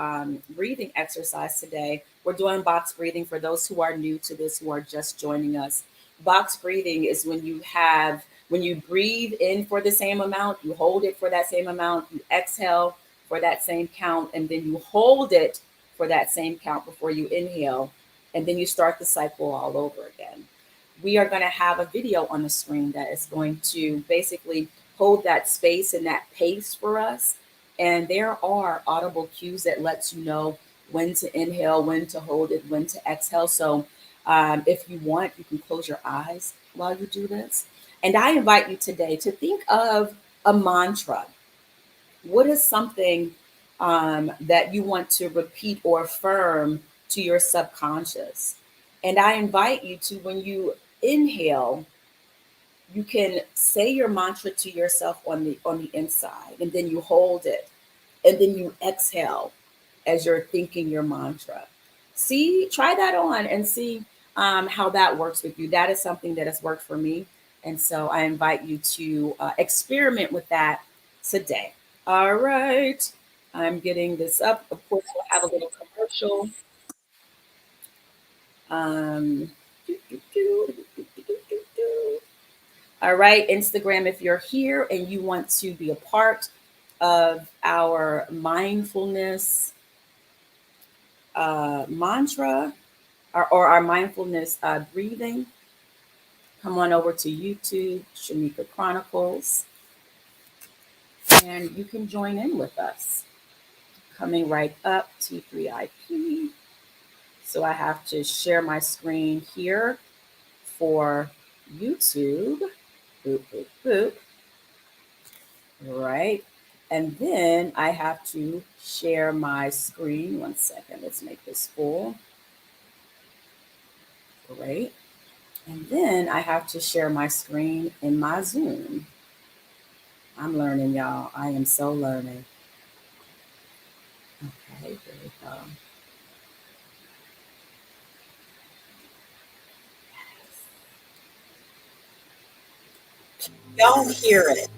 breathing exercise today, we're doing box breathing for those who are new to this, who are just joining us. Box breathing is when you breathe in for the same amount, you hold it for that same amount, you exhale for that same count, and then you hold it for that same count before you inhale, and then you start the cycle all over again. We are going to have a video on the screen that is going to basically hold that space and that pace for us. And there are audible cues that lets you know when to inhale, when to hold it, when to exhale. So if you want, you can close your eyes while you do this. And I invite you today to think of a mantra. What is something that you want to repeat or affirm to your subconscious? And I invite you to, when you inhale, you can say your mantra to yourself on the inside, and then you hold it, and then you exhale as you're thinking your mantra. See, try that on and see how that works with you. That is something that has worked for me, and so I invite you to experiment with that today. All right, I'm getting this up. Of course, we'll have a little commercial. Um, All right, Instagram, if you're here and you want to be a part of our mindfulness mantra or our mindfulness breathing, come on over to YouTube, Shamika Chronicles, and you can join in with us. Coming right up, T3iP. So I have to share my screen here for YouTube. Boop, boop, boop. right? And then I have to share my screen. One second, let's make this full. Great. And then I have to share my screen in my Zoom. I'm learning, y'all. I am so learning. Okay, here we go. Y'all hear it.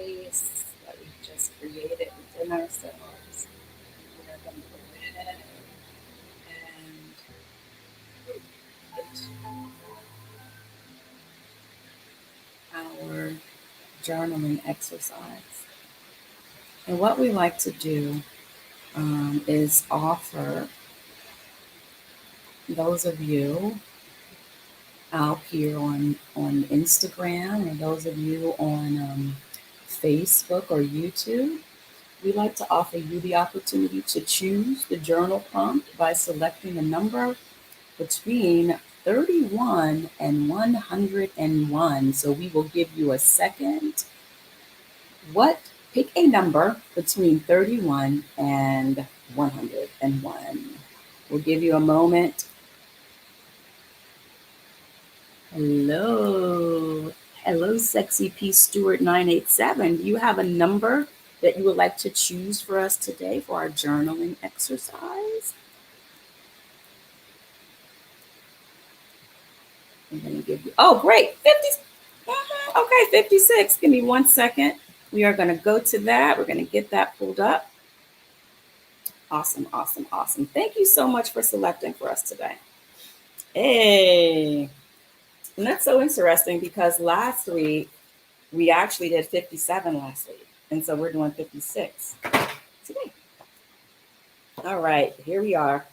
space that we just created within ourselves. We are going to go ahead and our journaling exercise. And what we like to do is offer those of you out here on Instagram or those of you on Facebook or YouTube, we like to offer you the opportunity to choose the journal prompt by selecting a number between 31 and 101. So we will give you a second. Pick a number between 31 and 101. We'll give you a moment. Hello. Hello, Sexy P Stewart 987. Do you have a number that you would like to choose for us today for our journaling exercise? I'm going to give you, oh, great, 50. Okay, 56. Give me 1 second. We are going to go to that. We're going to get that pulled up. Awesome, awesome, awesome. Thank you so much for selecting for us today. Hey. And that's so interesting because last week, we actually did 57 last week. And so we're doing 56 today. All right, here we are.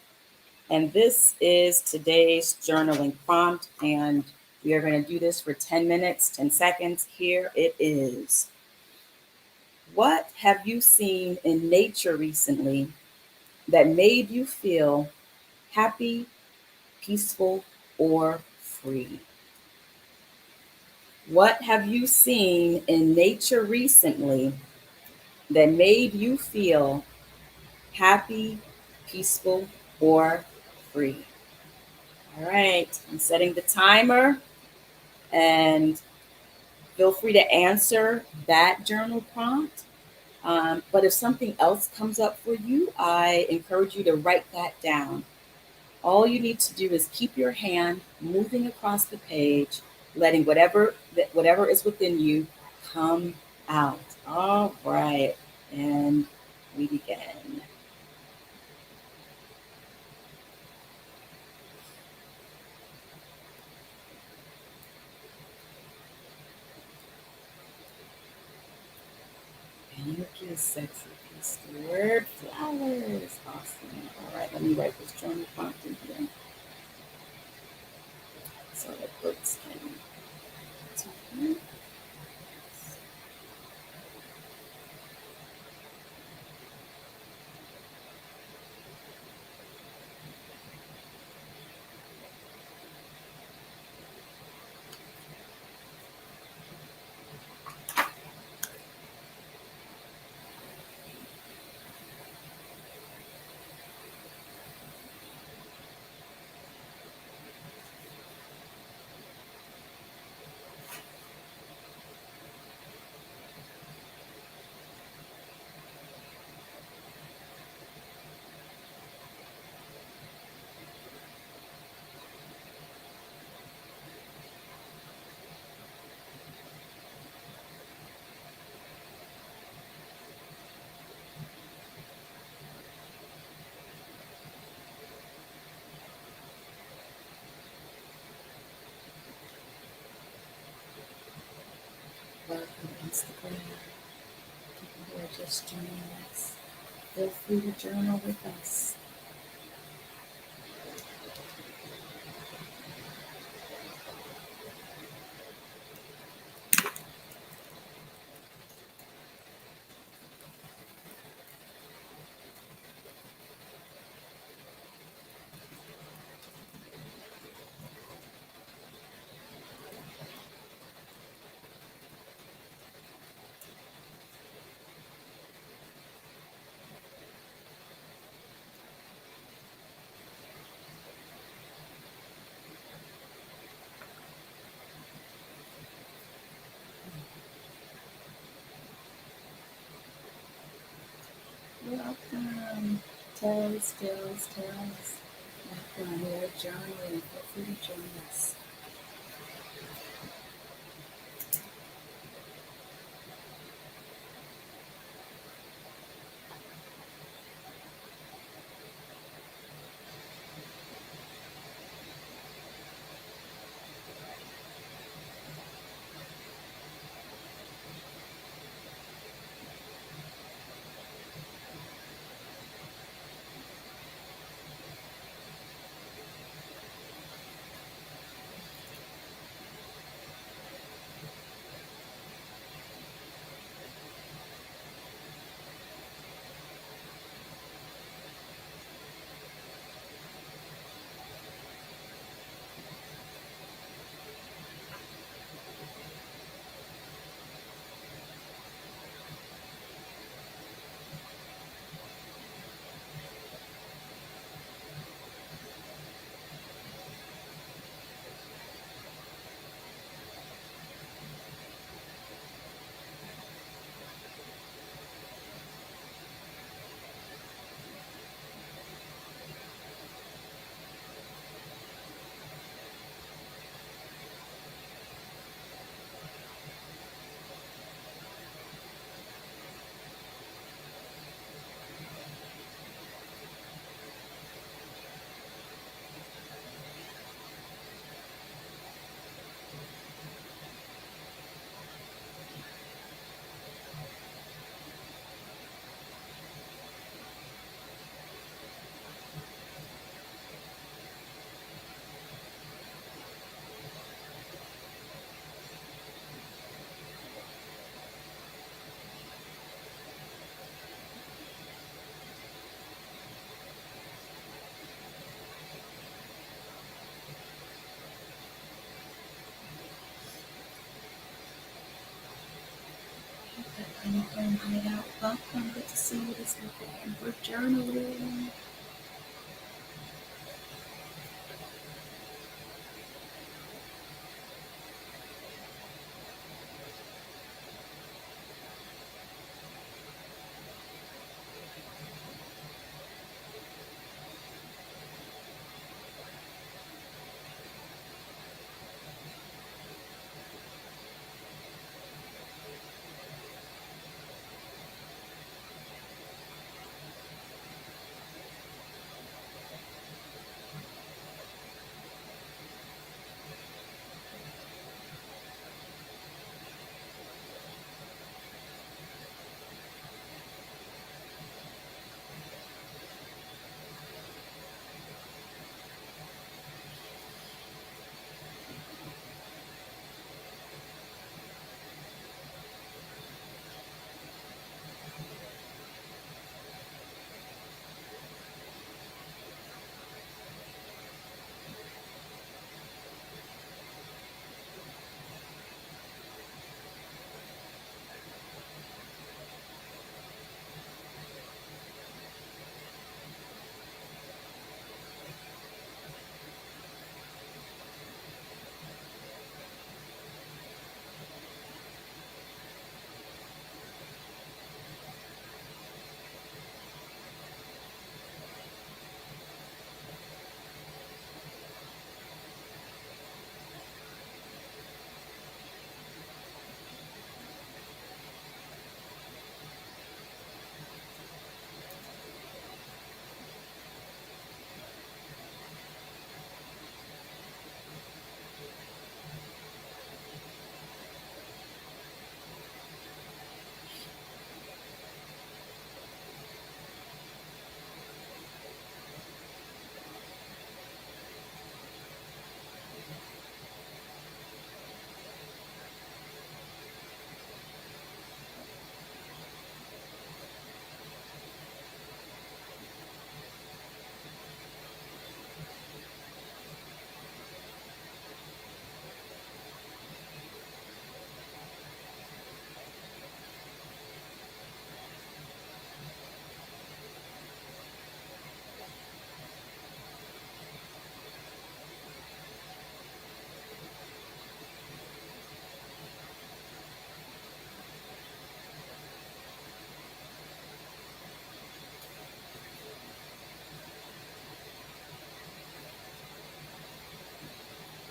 And this is today's journaling prompt. And we are going to do this for 10 minutes, 10 seconds. Here it is. What have you seen in nature recently that made you feel happy, peaceful, or free? What have you seen in nature recently that made you feel happy, peaceful, or free? All right, I'm setting the timer and feel free to answer that journal prompt. But if something else comes up for you, I encourage you to write that down. All you need to do is keep your hand moving across the page, letting whatever is within you come out. All right, and we begin. Thank you, Sexy Peace Word Flowers. Awesome. All right, let me write this journal prompt in here so that folks can take it. Welcome, Instagram. People who are just joining us, feel free to journal with us. Welcome. Tells. Welcome. We are journaling. Feel free to join us. Anything hideout? Welcome. Good to see you this weekend. We're journaling.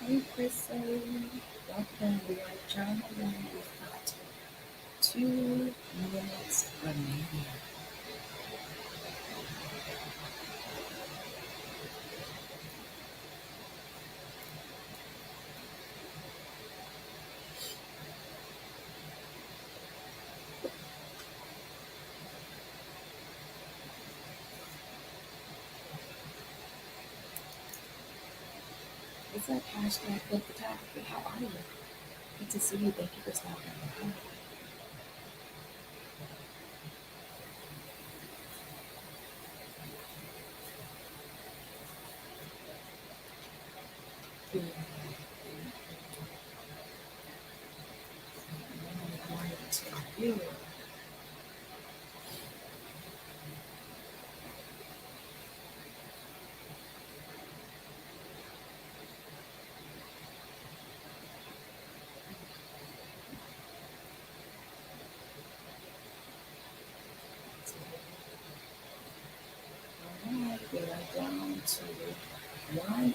Hey, Chrissy. Welcome. We are journaling. We've got 2 minutes remaining. Is that hashtag good photography? How are you? Good to see you. Thank you for stopping by. Yeah. You. All right, we are down to 1.5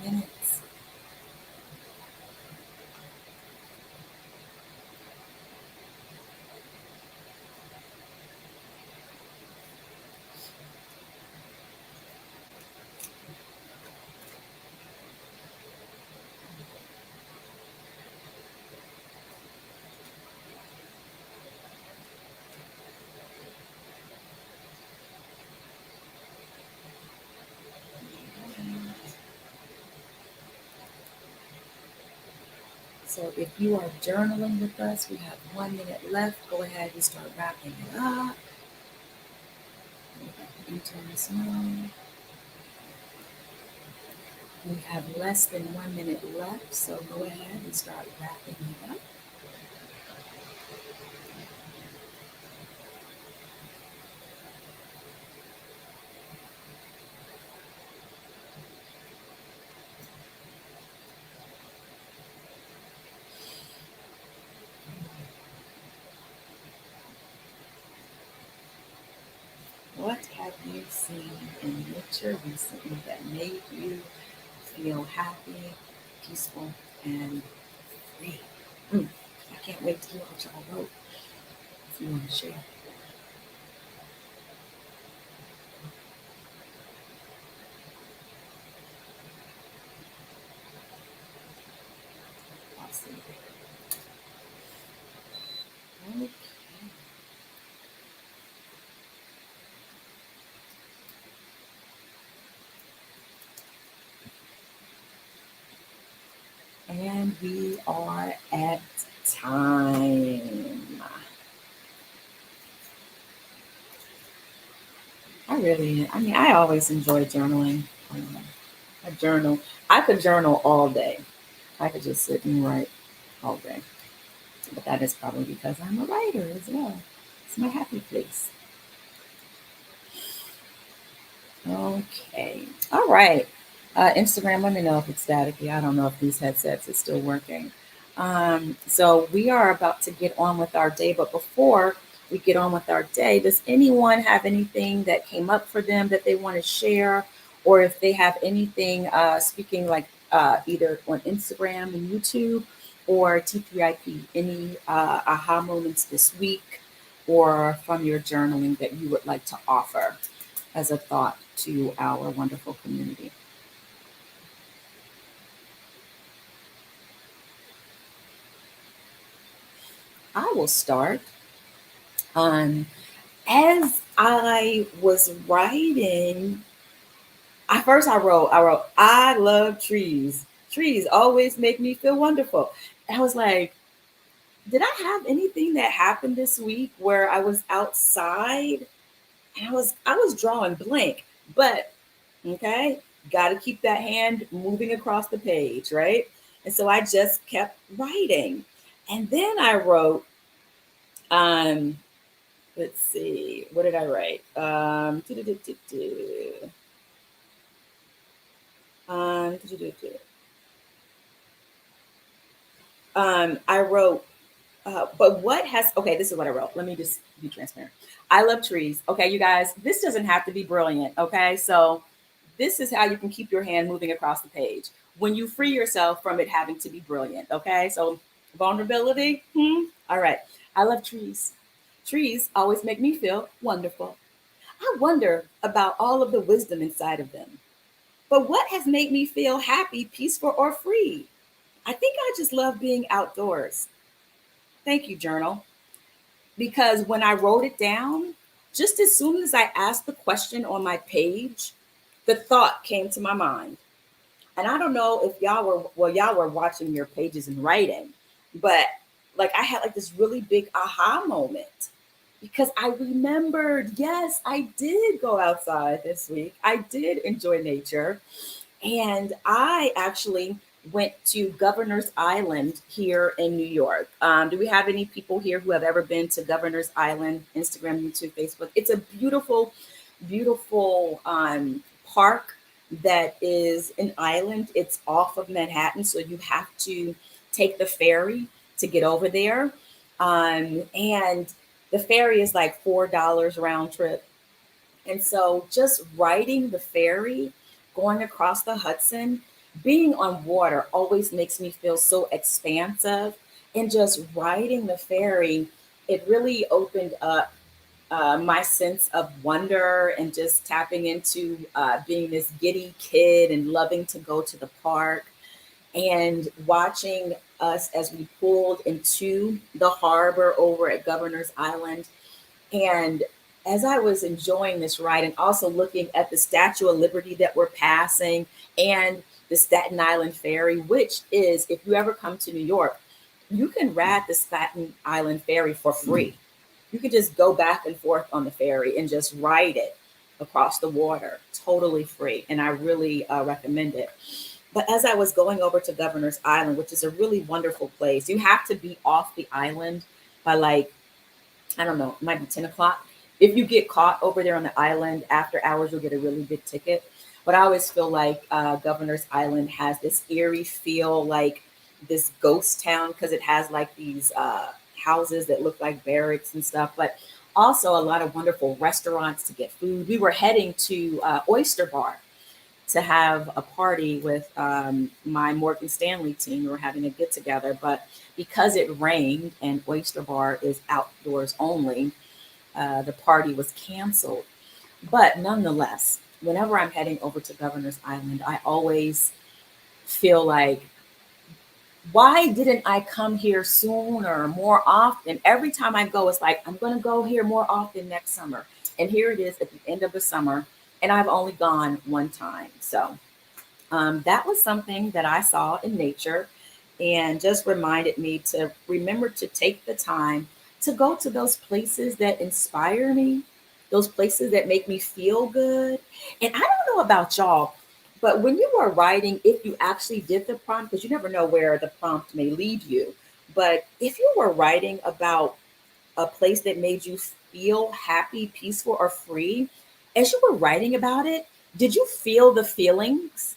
minutes. So if you are journaling with us, we have 1 minute left. Go ahead and start wrapping it up. Internal. We have less than 1 minute left, so go ahead and start wrapping it up. What have you seen in nature recently that made you feel happy, peaceful, and free? I can't wait to hear what y'all wrote if you want to share. Awesome. Okay. And we are at time. I always enjoy journaling. I journal. I could journal all day. I could just sit and write all day. But that is probably because I'm a writer as well. It's my happy place. Okay. All right. Instagram, let me know if it's staticky. I don't know if these headsets is still working. So we are about to get on with our day, but before we get on with our day, does anyone have anything that came up for them that they want to share, or if they have anything speaking like either on Instagram and YouTube or T3iP, any aha moments this week or from your journaling that you would like to offer as a thought to our wonderful community? I will start. Um, as I was writing, I love trees. Trees always make me feel wonderful. And I was like, did I have anything that happened this week where I was outside and I was drawing blank, but okay, got to keep that hand moving across the page, right? And so I just kept writing. And then I wrote, um, let's see, what did I write? Um, I wrote, but what has, okay, this is what I wrote. Let me just be transparent. I love trees. Okay, you guys, this doesn't have to be brilliant. Okay, so this is how you can keep your hand moving across the page when you free yourself from it having to be brilliant. Okay, so vulnerability. All right. I love trees. Trees always make me feel wonderful. I wonder about all of the wisdom inside of them. But what has made me feel happy, peaceful, or free? I think I just love being outdoors. Thank you, journal. Because when I wrote it down, just as soon as I asked the question on my page, the thought came to my mind. And I don't know if y'all were watching your pages and writing, but like I had like this really big aha moment because I remembered, yes, I did go outside this week. I did enjoy nature. And I actually went to Governor's Island here in New York. Do we have any people here who have ever been to Governor's Island? Instagram, YouTube, Facebook. It's a beautiful, beautiful park that is an island. It's off of Manhattan, so you have to take the ferry to get over there. And the ferry is like $4 round trip. And so just riding the ferry, going across the Hudson, being on water always makes me feel so expansive. And just riding the ferry, it really opened up my sense of wonder and just tapping into being this giddy kid and loving to go to the park and watching us as we pulled into the harbor over at Governor's Island. And as I was enjoying this ride and also looking at the Statue of Liberty that we're passing and the Staten Island Ferry, which is, if you ever come to New York, you can ride the Staten Island Ferry for free. You can just go back and forth on the ferry and just ride it across the water, totally free. And I really recommend it. But as I was going over to Governor's Island, which is a really wonderful place, you have to be off the island by like, I don't know, it might be 10 o'clock. If you get caught over there on the island after hours, you'll get a really big ticket. But I always feel like Governor's Island has this eerie feel, like this ghost town, because it has like these houses that look like barracks and stuff. But also a lot of wonderful restaurants to get food. We were heading to Oyster Bar to have a party with my Morgan Stanley team. We were having a get together, but because it rained and Oyster Bar is outdoors only, the party was canceled. But nonetheless, whenever I'm heading over to Governor's Island, I always feel like, why didn't I come here sooner, more often? Every time I go, it's like, I'm going to go here more often next summer. And here it is at the end of the summer, and I've only gone one time. So that was something that I saw in nature and just reminded me to remember to take the time to go to those places that inspire me, those places that make me feel good. And I don't know about y'all, but when you are writing, if you actually did the prompt, because you never know where the prompt may lead you, but if you were writing about a place that made you feel happy, peaceful, or free, as you were writing about it, did you feel the feelings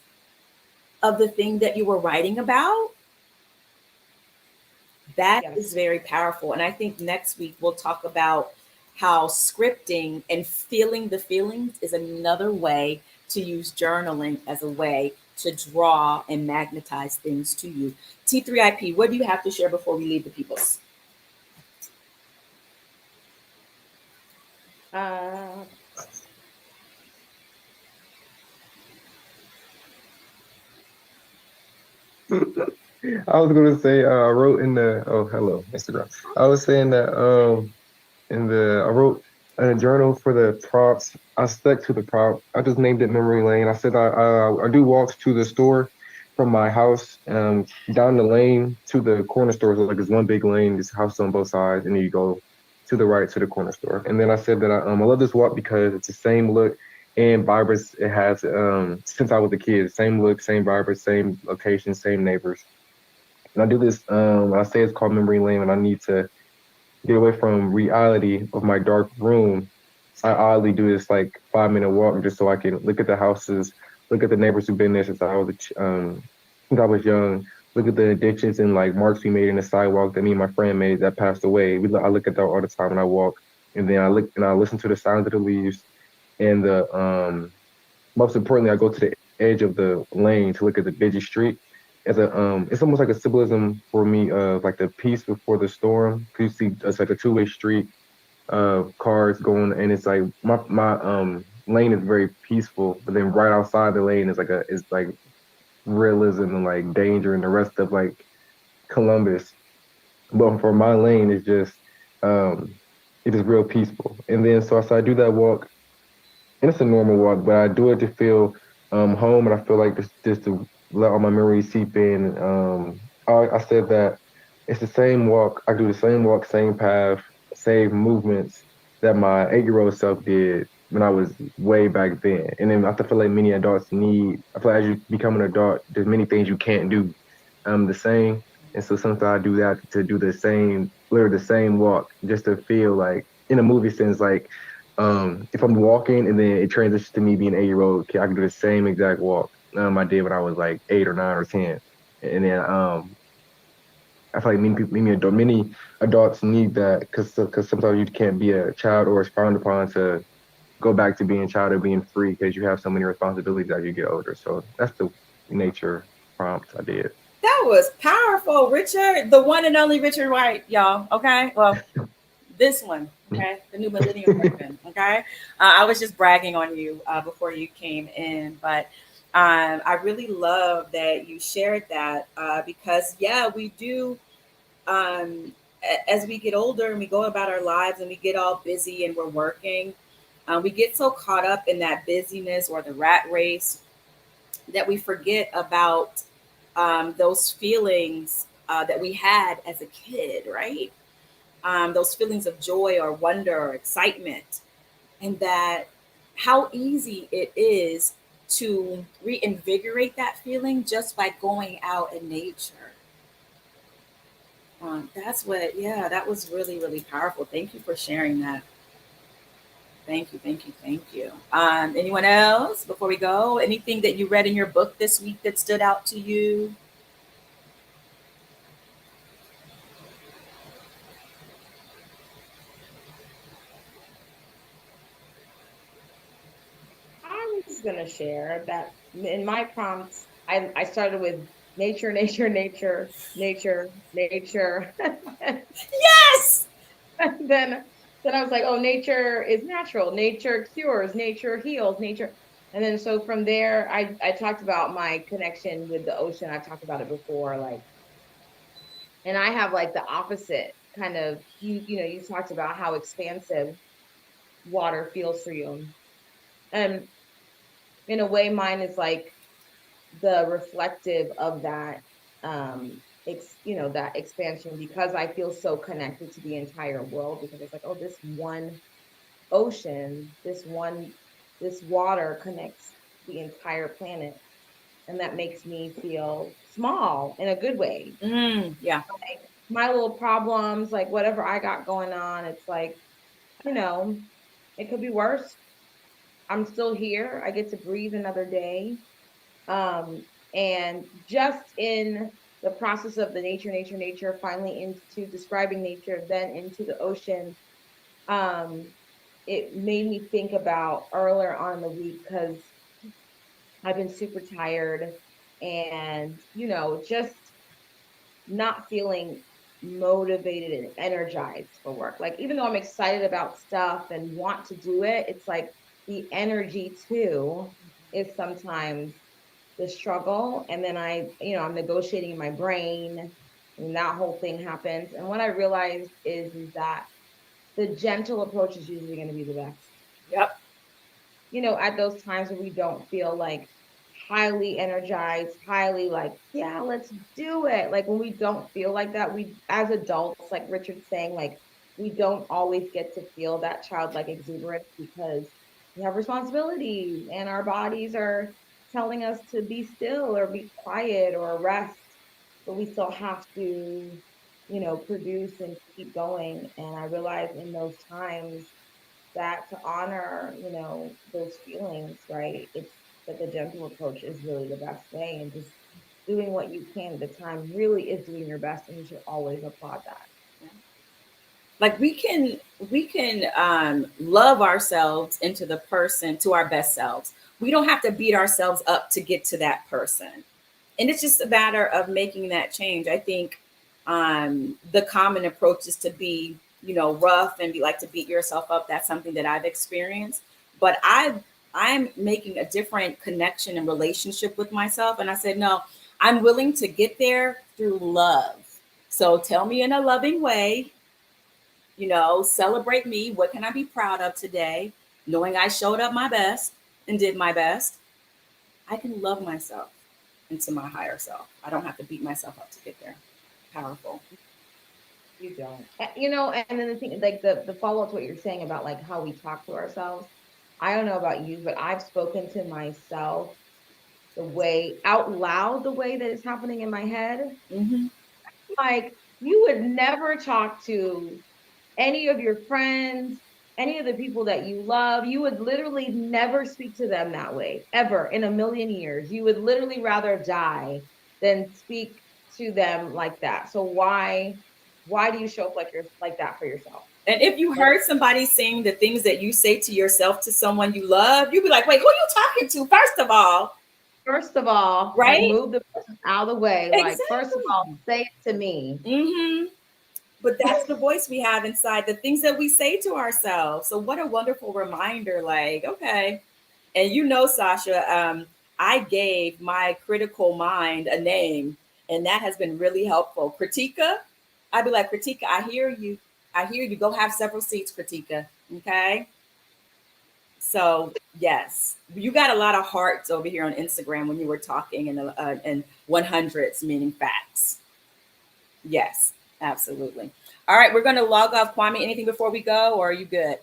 of the thing that you were writing about? That Yes. is very powerful. And I think next week we'll talk about how scripting and feeling the feelings is another way to use journaling as a way to draw and magnetize things to you. T3iP, what do you have to share before we leave the peoples? Uh, I was gonna say I wrote in the hello Instagram. I was saying that I wrote in a journal for the prompts. I stuck to the prompt. I just named it memory lane. I said I do walks to the store from my house down the lane to the corner store. So like it's one big lane, this house on both sides, and then you go to the right to the corner store. And then I said that I love this walk because it's the same look and vibrance it has since I was a kid. Same look, same vibrance, same location, same neighbors. And I do this. I say it's called memory lane, and I need to get away from reality of my dark room. I oddly do this like 5 minute walk just so I can look at the houses, look at the neighbors who've been there since I was young. Look at the ditches and like marks we made in the sidewalk that me and my friend made that passed away. I look at that all the time when I walk, and then I look and I listen to the sound of the leaves and the most importantly, I go to the edge of the lane to look at the busy street. It's almost like a symbolism for me of like the peace before the storm. 'Cause you see, it's like a two-way street of cars going, and it's like my lane is very peaceful, but then right outside the lane is like realism and like danger and the rest of like Columbus. But for my lane, it's just um, it is real peaceful. And then so I do that walk, and it's a normal walk, but I do it to feel home, and I feel like just to let all my memories seep in. I said that it's the same walk. I do the same walk, same path, same movements that my 8-year-old self did when I was way back then. And then I feel like many adults need. I feel like as you become an adult, there's many things you can't do the same. And so sometimes I do that to do the same, literally the same walk, just to feel like in a movie sense, like if I'm walking and then it transitions to me being an 8-year-old kid, I can do the same exact walk I did when I was like 8 or 9 or 10. And then I feel like many adults need that because sometimes you can't be a child or it's frowned upon to go back to being a child or being free because you have so many responsibilities as you get older. So that's the nature prompt I did. That was powerful, Richard, the one and only Richard White, y'all. Okay. Well, this one, okay, the new millennium version, okay. I was just bragging on you before you came in, but I really love that you shared that because, yeah, we do. As we get older and we go about our lives and we get all busy and we're working, we get so caught up in that busyness or the rat race that we forget about those feelings that we had as a kid, right? Those feelings of joy or wonder or excitement, and that how easy it is to reinvigorate that feeling just by going out in nature. That's what, yeah, that was really, really powerful. Thank you for sharing that. Thank you, thank you, thank you. Anyone else before we go? Anything that you read in your book this week that stood out to you? just gonna share that in my prompts, I started with nature, nature, nature, nature, nature. Yes. And then I was like, oh, nature is natural, nature cures, nature heals, nature. And then so from there, I talked about my connection with the ocean. I've talked about it before, like, and I have like the opposite kind of, you talked about how expansive water feels for you. And in a way, mine is like the reflective of that, that expansion, because I feel so connected to the entire world, because it's like, oh, this one ocean, this water connects the entire planet. And that makes me feel small in a good way. Yeah. Like my little problems, like whatever I got going on, it's like, it could be worse. I'm still here. I get to breathe another day. And just in the process of the nature, finally into describing nature, then into the ocean, it made me think about earlier on in the week, because I've been super tired and, just not feeling motivated and energized for work. Like, even though I'm excited about stuff and want to do it, it's like the energy too is sometimes the struggle. And then I'm negotiating in my brain, and that whole thing happens. And what I realized is that the gentle approach is usually going to be the best. Yep. At those times when we don't feel like highly energized, highly like, yeah, let's do it. Like when we don't feel like that, we as adults, like Richard's saying, like we don't always get to feel that childlike exuberance, because we have responsibilities and our bodies are telling us to be still or be quiet or rest, but we still have to, produce and keep going. And I realize in those times that to honor, those feelings, right? It's that the gentle approach is really the best way, and just doing what you can at the time really is doing your best, and you should always applaud that. Like we can love ourselves into the person, to our best selves. We don't have to beat ourselves up to get to that person. And it's just a matter of making that change. I think the common approach is to be, rough and be like to beat yourself up. That's something that I've experienced. But I'm making a different connection and relationship with myself. And I said, no, I'm willing to get there through love. So tell me in a loving way, celebrate me. What can I be proud of today? Knowing I showed up my best and did my best, I can love myself into my higher self. I don't have to beat myself up to get there. Powerful. You don't. And then the thing, like the follow up to what you're saying about like how we talk to ourselves. I don't know about you, but I've spoken to myself the way out loud, the way that it's happening in my head. Mm-hmm. Like you would never talk to any of your friends, any of the people that you love. You would literally never speak to them that way, ever in a million years. You would literally rather die than speak to them like that. So why do you show up like you're like that for yourself? And if you heard somebody saying the things that you say to yourself to someone you love, you'd be like, wait, who are you talking to? First of all, like Right? move the person out of the way. Like, first of Exactly. all, say it to me. Mm-hmm. But that's the voice we have inside, the things that we say to ourselves. So what a wonderful reminder. Like, okay. And Sasha, I gave my critical mind a name, and that has been really helpful. Kritika, I'd be like, Kritika, I hear you. I hear you. Go have several seats, Kritika. Okay. So yes, you got a lot of hearts over here on Instagram when you were talking, and 100s meaning facts. Yes, absolutely. All right, we're going to log off. Kwame, anything before we go, or are you good?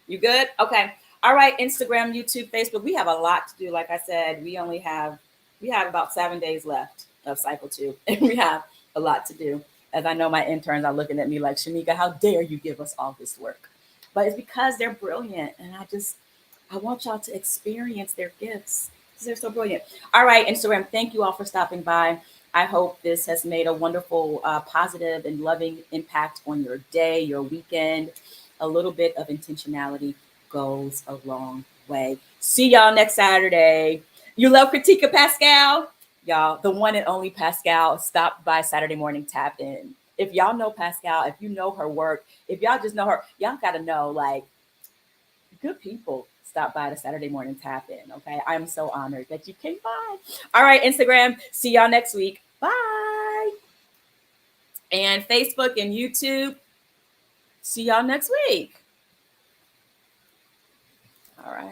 You good? Okay. All right, Instagram, YouTube, Facebook. We have a lot to do. Like I said, we have about 7 days left of cycle 2, and we have a lot to do. As I know, my interns are looking at me like, Shamika, how dare you give us all this work? But it's because they're brilliant, and I want y'all to experience their gifts because they're so brilliant. All right, Instagram, thank you all for stopping by. I hope this has made a wonderful, positive, and loving impact on your day, your weekend. A little bit of intentionality goes a long way. See y'all next Saturday. You love Critica Pascal? Y'all, the one and only Pascal stopped by Saturday morning tap in. If y'all know Pascal, if you know her work, if y'all just know her, y'all got to know, like, good people stop by the Saturday morning tap in. Okay. I'm so honored that you came by. All right, Instagram. See y'all next week. Bye. And Facebook and YouTube. See y'all next week. All right.